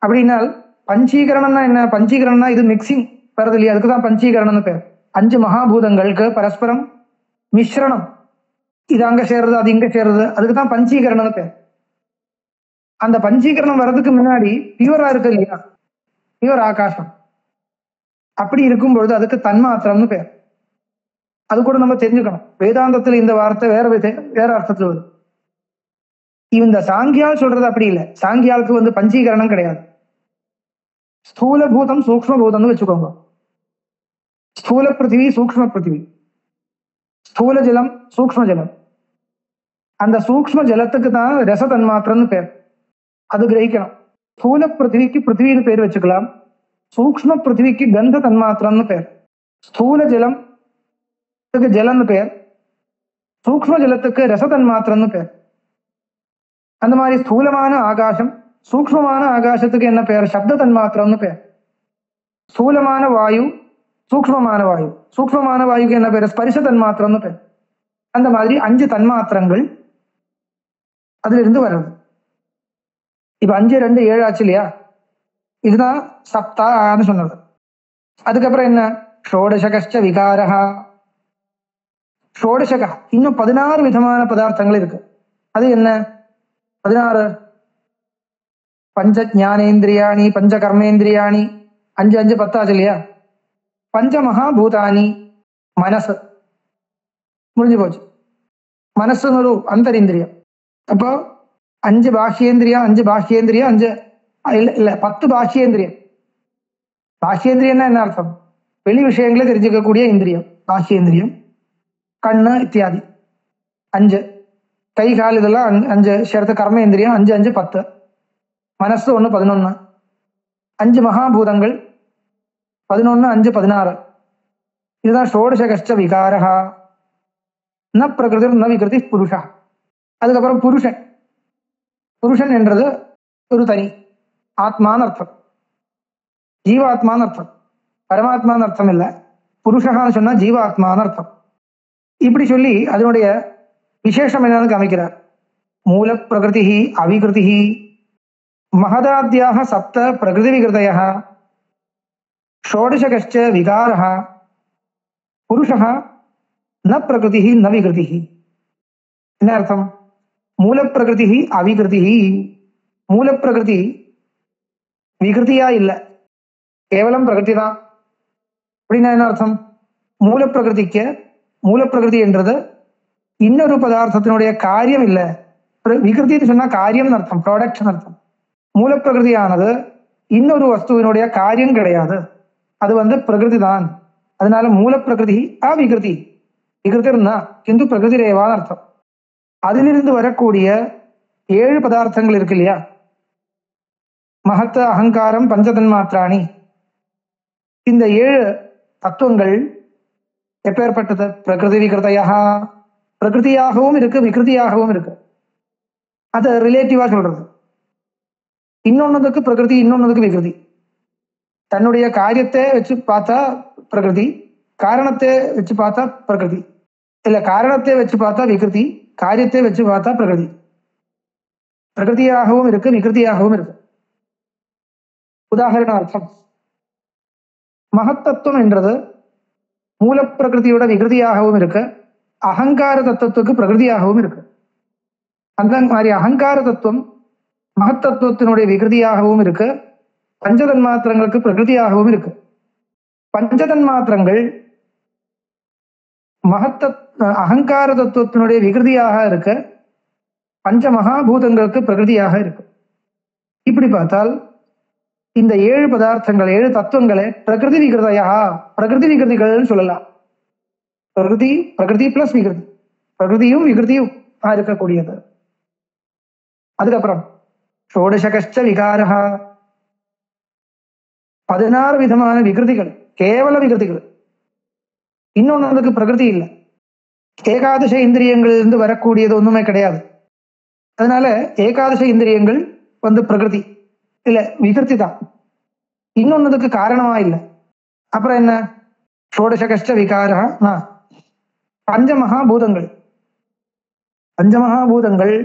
அப்படின்னால் பஞ்சீகரணம்னா என்ன? பஞ்சீகரணம்னா இது மிக்சிங் வருது இல்லையா, அதுக்குதான் பஞ்சீகரணம்னு பேர். 5 மகாபூதங்களுக்கு பரஸ்பரம் மிஸ்ரணம், இது அங்க சேர்றது அது இங்க சேர்றது, அதுக்குதான் பஞ்சீகரணம்னு பேர். அந்த பஞ்சீகரணம் வர்றதுக்கு முன்னாடி பியூரா இருக்கு இல்லையா, பியூர் ஆகாசம், அப்படி இருக்கும் பொழுது அதுக்கு தன்மாத்திரம்னு பேர். அது கூட நம்ம தெரிஞ்சுக்கணும். வேதாந்தத்துல இந்த வார்த்தை வேற அர்த்தத்துல வருது. இந்த சாங்கியால் சொல்றது அப்படி இல்லை. சாங்கியாளுக்கு பஞ்சீகரணம் கிடையாது. ஸ்தூல பூதம் சூக்ம பூதம்னு வச்சுக்கோங்க. ஸ்தூல பிருத்திவி சூக்ம பிருத்திவி, ஸ்தூல ஜலம் சூக்ம ஜலம். அந்த சூக்ம ஜலத்துக்கு தான் ரச தன்மாத்திரம்னு பேர், அது கிரகிக்கணும். ஸ்தூல பிருத்திவிக்கு பிருத்திவின்னு பேர் வச்சுக்கலாம், சூக்ம பிருத்திவிக்கு கந்த தன்மாத்திரம்னு பேர். ஸ்தூல ஜலத்துக்கு ஜலம்னு பேர், சூக்ம ஜலத்துக்கு ரச தன்மாத்திரம்னு பேர். அந்த மாதிரி ஸ்தூலமான ஆகாசம் சூக்மமான ஆகாசத்துக்கு என்ன பேர்? சப்த தன்மாத்திரம்னு பேர். ஸ்தூலமான வாயு சூக்மமான வாயு, சூக்மமான வாயுக்கு என்ன பேர்? ஸ்பரிச தன்மாத்திரம்னு பேர். அந்த மாதிரி 5 தன்மாத்திரங்கள் அதுல இருந்து வர்றது. இப்ப 5 2 7 ஆச்சு இல்லையா, இதுதான் சப்தான்னு சொன்னது. அதுக்கப்புறம் என்ன? ஷோடசகஷ்ட விகாரஹா. ஷோடசக இன்னும் 16 விதமான பதார்த்தங்கள் இருக்கு. அது என்ன? 16 பஞ்ச ஞானேந்திரியாணி பஞ்ச கர்மேந்திரியாணி, 5 5 10 ஆச்சு இல்லையா? பஞ்ச மகாபூதானி, மனசு முடிஞ்சு போச்சு. மனசுன்னு ஒரு அந்தரிந்திரியம். அப்போ 5 பாஹ்யேந்திரியம் 5 பாஹ்யேந்திரியம் 5 இல்ல 10 பாஹ்யேந்திரியம். பாஹ்யேந்திரியம்னா என்ன அர்த்தம்? வெளி விஷயங்களை தெரிஞ்சுக்கக்கூடிய இந்திரியம் பாஹ்யேந்திரியம். கண்ணு இத்தியாதி 5, கை கால் இதெல்லாம் 5 சேர்த்து கர்மேந்திரியம் 5 5 10, மனசு 1 11, 5 மகாபூதங்கள் 11 5 16. இதுதான் ஷோடசகஷ்ட விகாரஹா. ந பிரகிருதி ந விகிருதி புருஷா. அதுக்கப்புறம் புருஷன். புருஷன் என்றது ஒரு தனி ஆத்மான்னு அர்த்தம். ஜீவாத்மான்னு அர்த்தம், பரமாத்மான்னு அர்த்தம் இல்லை. புருஷகான்னு சொன்னா ஜீவாத்மான்னு அர்த்தம். இப்படி சொல்லி அதனுடைய விசேஷம் என்னன்னு காமிக்கிறார். மூல பிரகிருதி அவிகிருதி மகதாத்யாக சப்த பிரகிருதி விகிருதய ஷோடசகச்ச விகாரः புருஷः ந பிரகிருதி ந விகிருதி. என்ன அர்த்தம்? மூல பிரகிருதி அவிகிருதி. மூல பிரகிருதி விகிருதியா இல்லை, கேவலம் பிரகிருதி தான். அப்படின்னா என்ன அர்த்தம்? மூல பிரகிருதிக்கு, மூல பிரகிருதி என்றது இன்னொரு பதார்த்தத்தினுடைய காரியம் இல்லை. விகிருத்தின்னு சொன்னா காரியம்னு அர்த்தம், ப்ராடக்ட்னு அர்த்தம். மூல பிரகிருதியானது இன்னொரு வஸ்துவினுடைய காரியம் கிடையாது, அது பிரகிருதி தான். அதனால மூல பிரகிருதி அவிகிருதி. விகிருதிர்னா கிந்து பிரகிருதி ரேவான்னு அர்த்தம். அதிலிருந்து வரக்கூடிய 7 பதார்த்தங்கள் இருக்கு இல்லையா, மகத்த அகங்காரம் பஞ்சதன்மாத்திராணி. இந்த 7 தத்துவங்கள் எப்பேற்பட்டது? பிரகிருதி விகிருதையா, பிரகிருதியாகவும் இருக்கு விகிருதியாகவும் இருக்கு. அது ரிலேட்டிவா சொல்றது. இன்னொன்னுக்கு பிரகிருதி, இன்னொன்னுக்கு விகிருதி. தன்னுடைய காரியத்தை வச்சு பார்த்தா பிரகிருதி, காரணத்தை வச்சு பார்த்தா பிரகிருதி, இல்ல காரணத்தை வச்சு பார்த்தா விகிருதி, காரியத்தை வச்சு பார்த்தா பிரகிருதி. பிரகிருதியாகவும் இருக்கு விகிருதியாகவும் இருக்கு. உதாரண அர்த்தம், மகத்தத்துவம் என்றது மூல பிரகிருதியோட விகிருதியாகவும் இருக்கு, அகங்கார தத்துவத்துக்கு பிரகிருதியாகவும் இருக்கு. அந்த மாதிரி அகங்கார தத்துவம் மகத்தத்துவத்தினுடைய விகிருதியாகவும் இருக்கு, பஞ்சதன்மாத்திரங்களுக்கு பிரகிருதியாகவும் இருக்கு. பஞ்சதன்மாத்திரங்கள் அகங்கார தத்துவத்தினுடைய விகிருதியாக இருக்கு, பஞ்ச மகாபூதங்களுக்கு பிரகிருதியாக இருக்கு. இப்படி பார்த்தால் இந்த 7 பதார்த்தங்கள் 7 தத்துவங்களை பிரகிருதி விகிருதையா, பிரகிருதி விகிருதிகள்னு சொல்லலாம். பிரகிருதி பிளஸ் விகிருதி, பிரகிருதியும் விகிருதியும் இருக்கக்கூடியது. அதுக்கப்புறம் ஷோடசகச்ச விகாரஹா, 16 விதமான விகிருதிகள், கேவல விகிருதிகள். இன்னொன்னுக்கு பிரகிருதி இல்லை. ஏகாதச இந்திரியங்களிலிருந்து வரக்கூடியது ஒண்ணுமே கிடையாது. அதனால ஏகாதச இந்திரியங்கள் பிரகிருதி இல்ல விகிருதி தான், இன்னொன்னுக்கு காரணமா இல்லை. அப்புறம் என்ன? ஷோடசகச்ச விகாரஹா, பஞ்சமகாபூதங்கள். பஞ்சமகாபூதங்கள்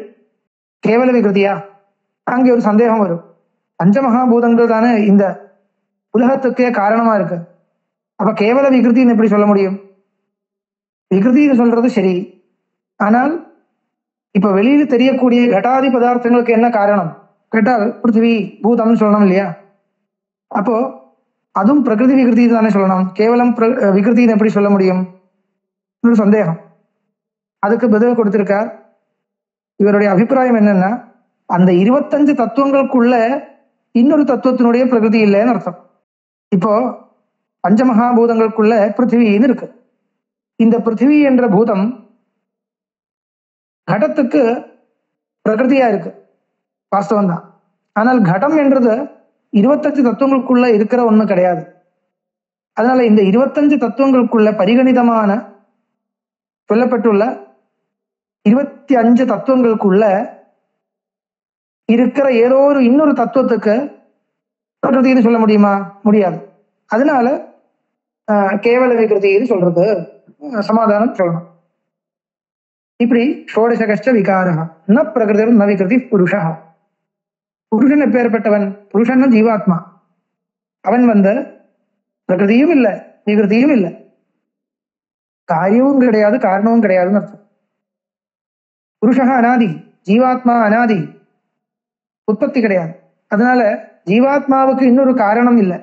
கேவல விகிருதியா? அங்கே ஒரு சந்தேகம் வரும். பஞ்சமகாபூதங்கள் தானே இந்த உலகத்துக்கே காரணமா இருக்கு, அப்ப கேவல விகிருத்தின்னு எப்படி சொல்ல முடியும்? விகிருத்தின்னு சொல்றது சரி, ஆனால் இப்ப வெளியில தெரியக்கூடிய கட்டாதி பதார்த்தங்களுக்கு என்ன காரணம் கேட்டால் பிருத்திவி பூதம்னு சொல்லணும் இல்லையா? அப்போ அதுவும் பிரகிருதி விகிருதி தானே சொல்லணும், கேவலம் விகிருத்தின்னு எப்படி சொல்ல முடியும்? ஒரு சந்தேகம். அதுக்கு பதில் கொடுத்திருக்கார். இவருடைய அபிப்பிராயம் என்னன்னா, அந்த 25 தத்துவங்களுக்குள்ள இன்னொரு தத்துவத்தினுடைய பிரகிருதி இல்லைன்னு அர்த்தம். இப்போ பஞ்சமகாபூதங்களுக்குள்ள பிருத்திவின்னு இருக்கு. இந்த பிருத்திவி என்ற பூதம் கடத்துக்கு பிரகிருதியா இருக்கு, வாஸ்தவம் தான். ஆனால் கடம் என்றது 25 தத்துவங்களுக்குள்ள இருக்கிற ஒண்ணு கிடையாது. அதனால இந்த 25 தத்துவங்களுக்குள்ள பரிகணிதமான சொல்லப்பட்டுள்ள 25 தத்துவங்களுக்குள்ள இருக்கிற ஏதோ ஒரு இன்னொரு தத்துவத்துக்கு பிரகிருதின்னு சொல்ல முடியுமா? முடியாது. அதனால கேவல விகிருதின்னு சொல்றது சமாதானம் சொல்லணும். இப்படி ஷோடசகச்ச விகாரஹ ந பிரகிருதி ந விகிருதி புருஷா. புருஷன் எப்பேற்பட்டவன்? புருஷன் ஜீவாத்மா. அவன் பிரகிருதியும் இல்லை விகிருதியும் இல்லை, காரியமும் கிடையாது காரணமும் கிடையாதுன்னு அர்த்தம். புருஷா அனாதி, ஜீவாத்மா அனாதி, உற்பத்தி கிடையாது. அதனால ஜீவாத்மாவுக்கு இன்னொரு காரணம் இல்லை.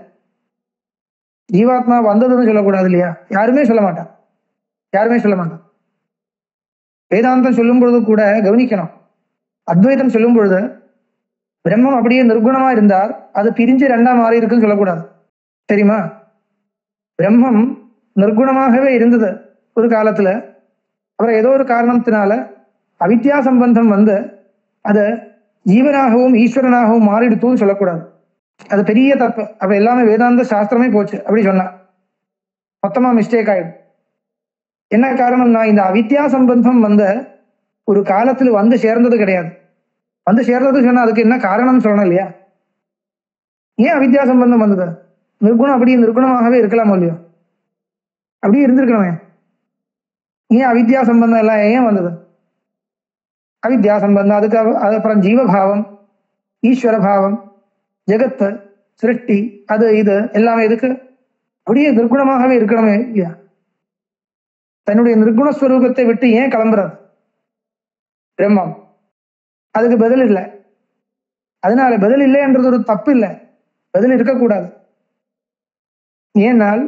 ஜீவாத்மா வந்ததுன்னு சொல்லக்கூடாது இல்லையா? யாருமே சொல்ல மாட்டான், யாருமே சொல்ல மாட்டான். வேதாந்தம் சொல்லும் பொழுது கூட கவனிக்கணும். அத்வைதம் சொல்லும் பொழுது பிரம்மம் அப்படியே நிர்குணமா இருந்தார், அது பிரிஞ்சு 2ஆ மாறி இருக்குன்னு சொல்லக்கூடாது, தெரியுமா? பிரம்மம் நிர்குணமாகவே இருந்தது ஒரு காலத்துல, அப்புறம் ஏதோ ஒரு காரணத்தினால அவித்யா சம்பந்தம் அது ஜீவனாகவும் ஈஸ்வரனாகவும் மாறிடுத்துன்னு சொல்லக்கூடாது. அது பெரிய தப்பு. அப்ப எல்லாமே வேதாந்த சாஸ்திரமே போச்சு அப்படி சொன்னா, மொத்தமா மிஸ்டேக் ஆயிடும். என்ன காரணம்னா, இந்த அவித்யா சம்பந்தம் ஒரு காலத்துல சேர்ந்தது கிடையாது. சேர்ந்தது சொன்னா அதுக்கு என்ன காரணம் சொல்லணும் இல்லையா? ஏன் அவித்யா சம்பந்தம் வந்தது? நிர்குணம் அப்படியே நிர்குணமாகவே இருக்கலாமோ இல்லையோ? அப்படியே இருந்திருக்கணுமே. ஏன் அவித்யா சம்பந்தம் எல்லாம் ஏன் வந்தது? அவித்யா சம்பந்தம், அதுக்கப்புறம் ஜீவபாவம், ஈஸ்வர பாவம், ஜெகத்து, சிருஷ்டி, அது இது எல்லாமே எதுக்கு? அப்படியே நிர்குணமாகவே இருக்கணுமே இல்லையா? தன்னுடைய நிர்குணஸ்வரூபத்தை விட்டு ஏன் கிளம்புறது பிரம்மம்? அதுக்கு பதில் இல்லை. அதனால பதில் இல்லைன்றது ஒரு தப்பு இல்லை, பதில் இருக்கக்கூடாது. ஏன்னால்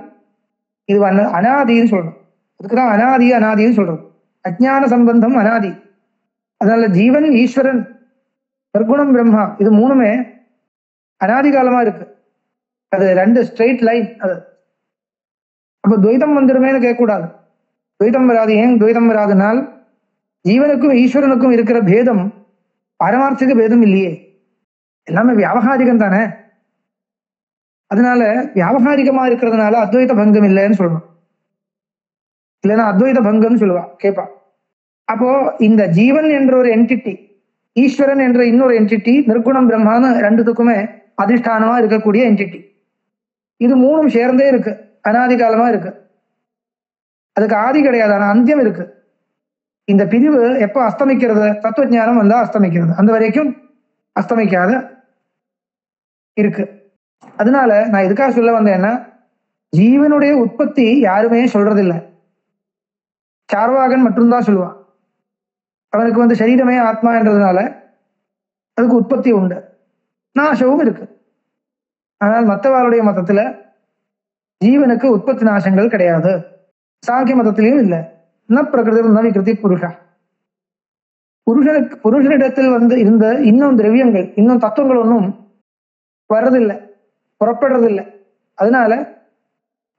இது அனாதின்னு சொல்றோம். அதுக்குதான் அனாதின்னு சொல்றோம். அஜ்ஞான சம்பந்தம் அனாதி. அதனால ஜீவன், ஈஸ்வரன், நிர்குணம், பிரம்மா, இது மூணுமே அனாதி காலமா இருக்கு. அது ரெண்டு ஸ்ட்ரெயிட் லைன். அது அப்ப துவைதம் வந்துருமேன்னு கேட்கக்கூடாது. துவைதம் வராது. ஏன் துவைதம் வராதுனால் ஜீவனுக்கும் ஈஸ்வரனுக்கும் இருக்கிற பேதம் பாரமார்த்திக பேதம் இல்லையே, எல்லாமே வியாபகாரிகம் தானே. அதனால வியாபகாரிகமா இருக்கிறதுனால அத்வைத பங்கம் இல்லைன்னு சொல்லணும். இல்லைன்னா அத்வைத பங்கம்னு சொல்லுவா, கேட்பா. அப்போ இந்த ஜீவன் என்ற ஒரு என்டிட்டி, ஈஸ்வரன் என்ற இன்னொரு என்டிட்டி, நிர்குணம் பிரம்மான்னு ரெண்டுத்துக்குமே அதிஷ்டானமா இருக்கக்கூடிய என்டிட்டி. இது மூணும் சேர்ந்தே இருக்கு, அனாதி காலமா இருக்கு. அதுக்கு ஆதி கிடையாது, ஆனா அந்தியம் இருக்கு. இந்த பிரிவு எப்போ அஸ்தமிக்கிறது? தத்துவ ஞானம் வந்தா அஸ்தமிக்கிறது. அந்த வரைக்கும் அஸ்தமிக்காத இருக்கு. அதனால நான் எதுக்காக சொல்ல வந்தேன்னா, ஜீவனுடைய உற்பத்தி யாருமே சொல்றதில்லை. சார்வாகன் மட்டும்தான் சொல்லுவான். அவனுக்கு சரீரமே ஆத்மா என்றதுனால அதுக்கு உற்பத்தி உண்டு, நாசமும் இருக்கு. ஆனால் மற்றவருடைய மதத்துல ஜீவனுக்கு உற்பத்தி நாசங்கள் கிடையாது. சாங்கிய மதத்திலையும் இல்லை. ந பிரகிருதி ந விகிருதி புருஷா. புருஷனிடத்தில் இருந்த இன்னும் திரவியங்கள், இன்னும் தத்துவங்கள் ஒன்றும் வர்றதில்லை, புறப்படுறதில்லை. அதனால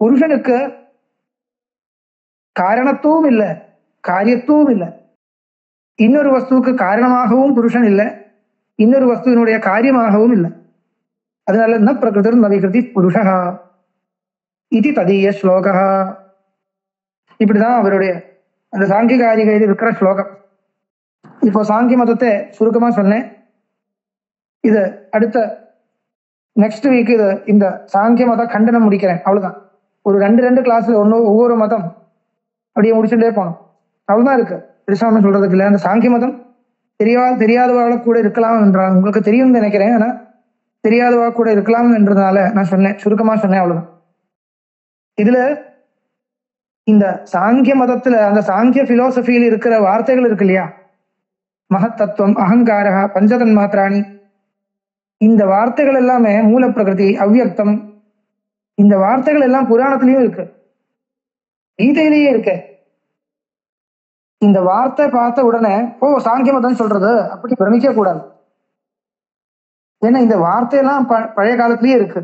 புருஷனுக்கு காரணத்துவம் இல்லை, காரியத்துவம் இல்லை. இன்னொரு வஸ்துவுக்கு காரணமாகவும் புருஷன் இல்லை, இன்னொரு வஸ்துவினுடைய காரியமாகவும் இல்லை. அதனால ந பிரகிருதி ந விகிருதி புருஷா இது ததீய ஸ்லோகா. இப்படிதான் அவருடைய அந்த சாங்கிகாரிகையில் இருக்கிற ஸ்லோகம். இப்போ சாங்கிய மதத்தை சுருக்கமா சொன்னேன். இது அடுத்த நெக்ஸ்ட் வீக் இது இந்த சாங்கிய மத கண்டனம் முடிக்கிறேன். அவ்வளவுதான். ஒரு ரெண்டு கிளாஸ்ல ஒவ்வொரு மதம் அப்படியே முடிச்சுட்டே போனோம். அவ்வளவுதான் இருக்கு. பெருசாக சொல்றதுக்கு இல்லை. அந்த சாங்கிய மதம் தெரியாதவாக கூட இருக்கலாம் என்றால், உங்களுக்கு தெரியும்னு நினைக்கிறேன், ஆனா தெரியாதவாக கூட இருக்கலாம் என்றதுனால நான் சொன்னேன், சுருக்கமா சொன்னேன், அவ்வளவுதான். இதுல இந்த சாங்கிய மதத்துல அந்த சாங்கிய பிலோசபியில் இருக்கிற வார்த்தைகள் இருக்கு இல்லையா, மகத்தத்துவம், அகங்காரா, பஞ்சதன்மாத்திராணி, இந்த வார்த்தைகள் எல்லாமே மூல பிரகிருதி, அவ்வியக்தம், இந்த வார்த்தைகள் எல்லாம் புராணத்திலயும் இருக்கு, கீதையிலேயே இருக்கு. இந்த வார்த்தை பார்த்த உடனே சாங்கிய மதம் சொல்றது அப்படி பிரமிக்க கூடாது. ஏன்னா இந்த வார்த்தையெல்லாம் பழைய காலத்திலேயே இருக்கு,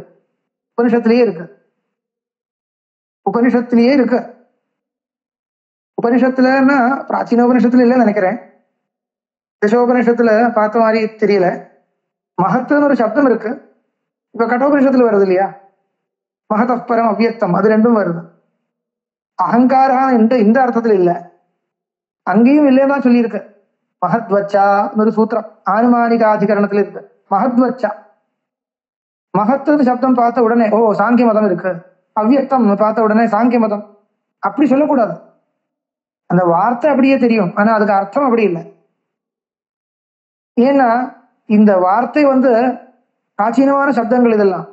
உபனிஷத்திலேயே இருக்கு. உபனிஷத்துலன்னா பிராச்சீன உபனிஷத்துல இல்லைன்னு நினைக்கிறேன், தசோபனிஷத்துல பார்த்த மாதிரி தெரியல. மகத்துன்னு ஒரு சப்தம் இருக்கு. இப்ப கட்டோபனிஷத்துல வருது இல்லையா, மகதப்பரம் அவ்வியக்தம், அது ரெண்டும் வருது. அகங்காரா இந்த அர்த்தத்துல இல்லை, அங்கேயும் இல்லைன்னா சொல்லியிருக்கு. மகத்வச்சா ஒரு சூத்திரம் ஆனுமானிகாதிகரணத்துல இருக்கு. மகத்வச்சா, மகத்துன்னு சப்தம் பார்த்த உடனே சாங்கிய மதம் இருக்கு, அவ்வியக்தம் பார்த்த உடனே சாங்கிய மதம், அப்படி சொல்லக்கூடாது. அந்த வார்த்தை அப்படியே தெரியும், ஆனா அதுக்கு அர்த்தம் அப்படி இல்லை. ஏன்னா இந்த வார்த்தை பிராச்சீனமான சப்தங்கள். இதெல்லாம்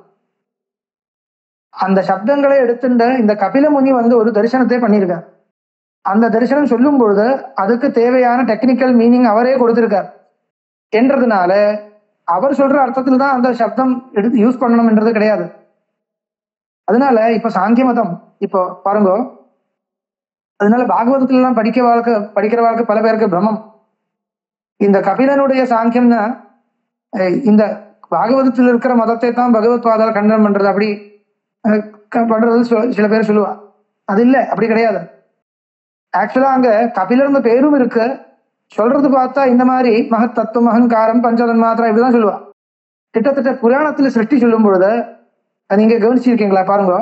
அந்த சப்தங்களை எடுத்துட்டு இந்த கபில முனி ஒரு தரிசனத்தை பண்ணியிருக்கார். அந்த தரிசனம் சொல்லும் பொழுது அதுக்கு தேவையான டெக்னிக்கல் மீனிங் அவரே கொடுத்திருக்கார் என்றதுனால அவர் சொல்ற அர்த்தத்துல தான் அந்த சப்தம் எடுத்து யூஸ் பண்ணணும் என்றது கிடையாது. அதனால இப்ப சாங்கிய மதம் இப்போ பாருங்க, அதனால பாகவதத்துல எல்லாம் படிக்கிற வாழ்க்கை பல பேருக்கு பிரமம். இந்த கபிலனுடைய சாங்கியம்னா இந்த பாகவதத்தில் இருக்கிற மதத்தை தான் பகவத் பாதால கண்டனம் பண்றது, அப்படி பண்றது சில பேர் சொல்லுவா. அது இல்லை, அப்படி கிடையாது. ஆக்சுவலா அங்க கபிலர்னு பேரும் இருக்கு. சொல்றது பார்த்தா இந்த மாதிரி மகத் தத்துவம், அகங்காரம், பஞ்சதன்மாத்திரம் இப்படிதான் சொல்லுவா. கிட்டத்தட்ட புராணத்துல சிருஷ்டி சொல்லும் பொழுது, நீங்க கவனிச்சிருக்கீங்களா பாருங்க,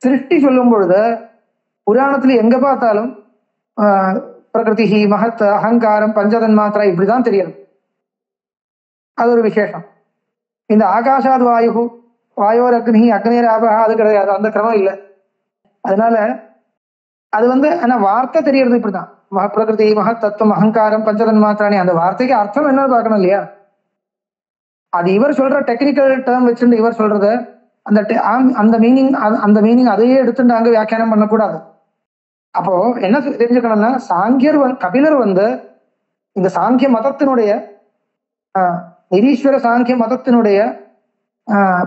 சிருஷ்டி சொல்லும் பொழுது புராணத்துல எங்க பார்த்தாலும் பிரகிருதி, மகத், அகங்காரம், பஞ்சதன்மாத்திரம் இப்படிதான் தெரியும். அது ஒரு விசேஷம். இந்த ஆகாஷாத் வாயு, வாயோர் அக்னி அக்னியர் ஆபா அது கிடையாது, அந்த கிரமம் இல்லை. அதனால அது வந்து ஆனா வார்த்தை தெரியறது இப்படிதான். பிரகிருதி மகத் தத்துவம் அகங்காரம் பஞ்சதன் மாத்திராணி, அந்த வார்த்தைக்கு அர்த்தம் என்னன்னு பார்க்கணும் இல்லையா? அது இவர் சொல்ற டெக்னிக்கல் டேர்ம் வச்சுட்டு இவர் சொல்றது அந்த அந்த மீனிங் அதையே எடுத்துட்டு அங்க வியாக்கியானம் பண்ணக்கூடாது. அப்போ என்ன தெரிஞ்சுக்கணும்னா, கபிலர் வந்து இந்த சாங்கிய மதத்தினுடைய நிரீஸ்வர சாங்கிய மதத்தினுடைய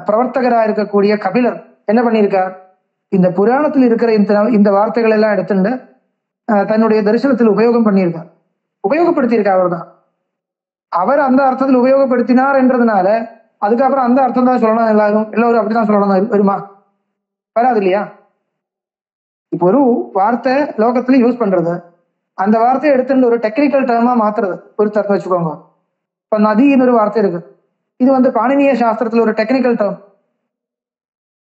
பிரவர்த்தகராக இருக்கக்கூடிய கபிலர் என்ன பண்ணியிருக்கார், இந்த புராணத்தில் இருக்கிற இந்த வார்த்தைகள் எல்லாம் எடுத்துட்டு தன்னுடைய தரிசனத்தில் உபயோகப்படுத்தியிருக்கார். அவர் தான் அவர் அந்த அர்த்தத்தில் உபயோகப்படுத்தினார் என்றதுனால அதுக்கப்புறம் அந்த அர்த்தம் தான் சொல்லணும், எல்லாரும் அப்படிதான் சொல்லணும் வருமா? வராது இல்லையா? இப்போ ஒரு வார்த்தை லோகத்துல யூஸ் பண்றது, அந்த வார்த்தையை எடுத்துட்டு ஒரு டெக்னிக்கல் டேர்மா மாத்துறது ஒரு தரத்தை வச்சுக்கோங்க. இப்ப நதின்னு ஒரு வார்த்தை இருக்கு, இது வந்து பாணினிய சாஸ்திரத்துல ஒரு டெக்னிக்கல் டேர்ம்.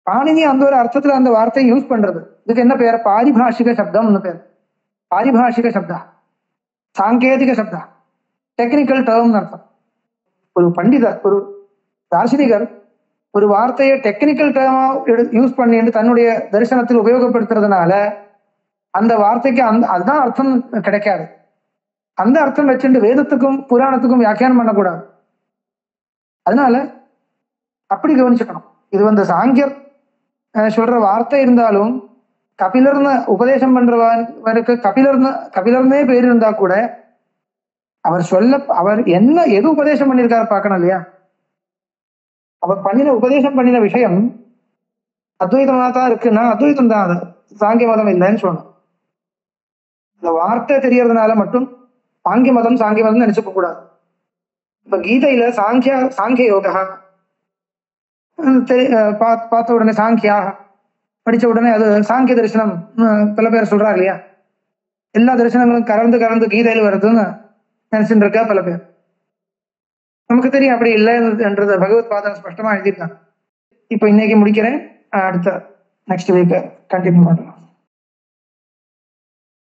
பாணினி அந்த ஒரு அர்த்தத்துல அந்த வார்த்தையை யூஸ் பண்றது, இதுக்கு என்ன பேர்? பாரிபாஷிக சப்தம்னு பேர். பாரிபாஷிக சப்தா, சாங்கேதிக சப்தா, டெக்னிக்கல் டேர்ம்னு அர்த்தம். ஒரு பண்டிதர், ஒரு தார்சனிகர் ஒரு வார்த்தையை டெக்னிக்கல் டேர்மா யூஸ் பண்ணிட்டு தன்னுடைய தரிசனத்தில் உபயோகப்படுத்துறதுனால அந்த வார்த்தைக்கு அதுதான் அர்த்தம் கிடைக்காது. அந்த அர்த்தம் வச்சுட்டு வேதத்துக்கும் புராணத்துக்கும் வியாக்கியானம் பண்ணக்கூடாது. அதனால அப்படி கவனிச்சுக்கணும். இது வந்து சாங்கியர் சொல்ற வார்த்தை இருந்தாலும் கபிலர்னு உபதேசம் பண்றவருக்கு கபிலர்னே பேர் இருந்தா கூட அவர் எது உபதேசம் பண்ணியிருக்காரு பார்க்கணும் இல்லையா? அவர் உபதேசம் பண்ணின விஷயம் அத்வைதமா தான் இருக்குன்னா அத்வைதம் தான், அது சாங்கிய மதம் இல்லைன்னு சொல்லணும். இந்த வார்த்தை தெரியறதுனால மட்டும் சாங்கிய மதம் நினைச்சுக்க கூடாது. இப்ப கீதையில சாங்கிய யோகா பார்த்த உடனே சாங்கியா படிச்ச உடனே அது சாங்கிய தரிசனம் பல பேர் சொல்றாரு இல்லையா? எல்லா தரிசனங்களும் கலந்து கீதையில வருதுன்னு நினைச்சுட்டு இருக்கா பல பேர். நமக்கு தெரியும் அப்படி இல்லை என்றது பகவத் பாதம் ஸ்பஷ்டமா எழுதியிருக்காங்க. இப்ப இன்னைக்கு முடிக்கிறேன், அடுத்த நெக்ஸ்ட் வீக் கண்டினியூ பண்ணலாம்.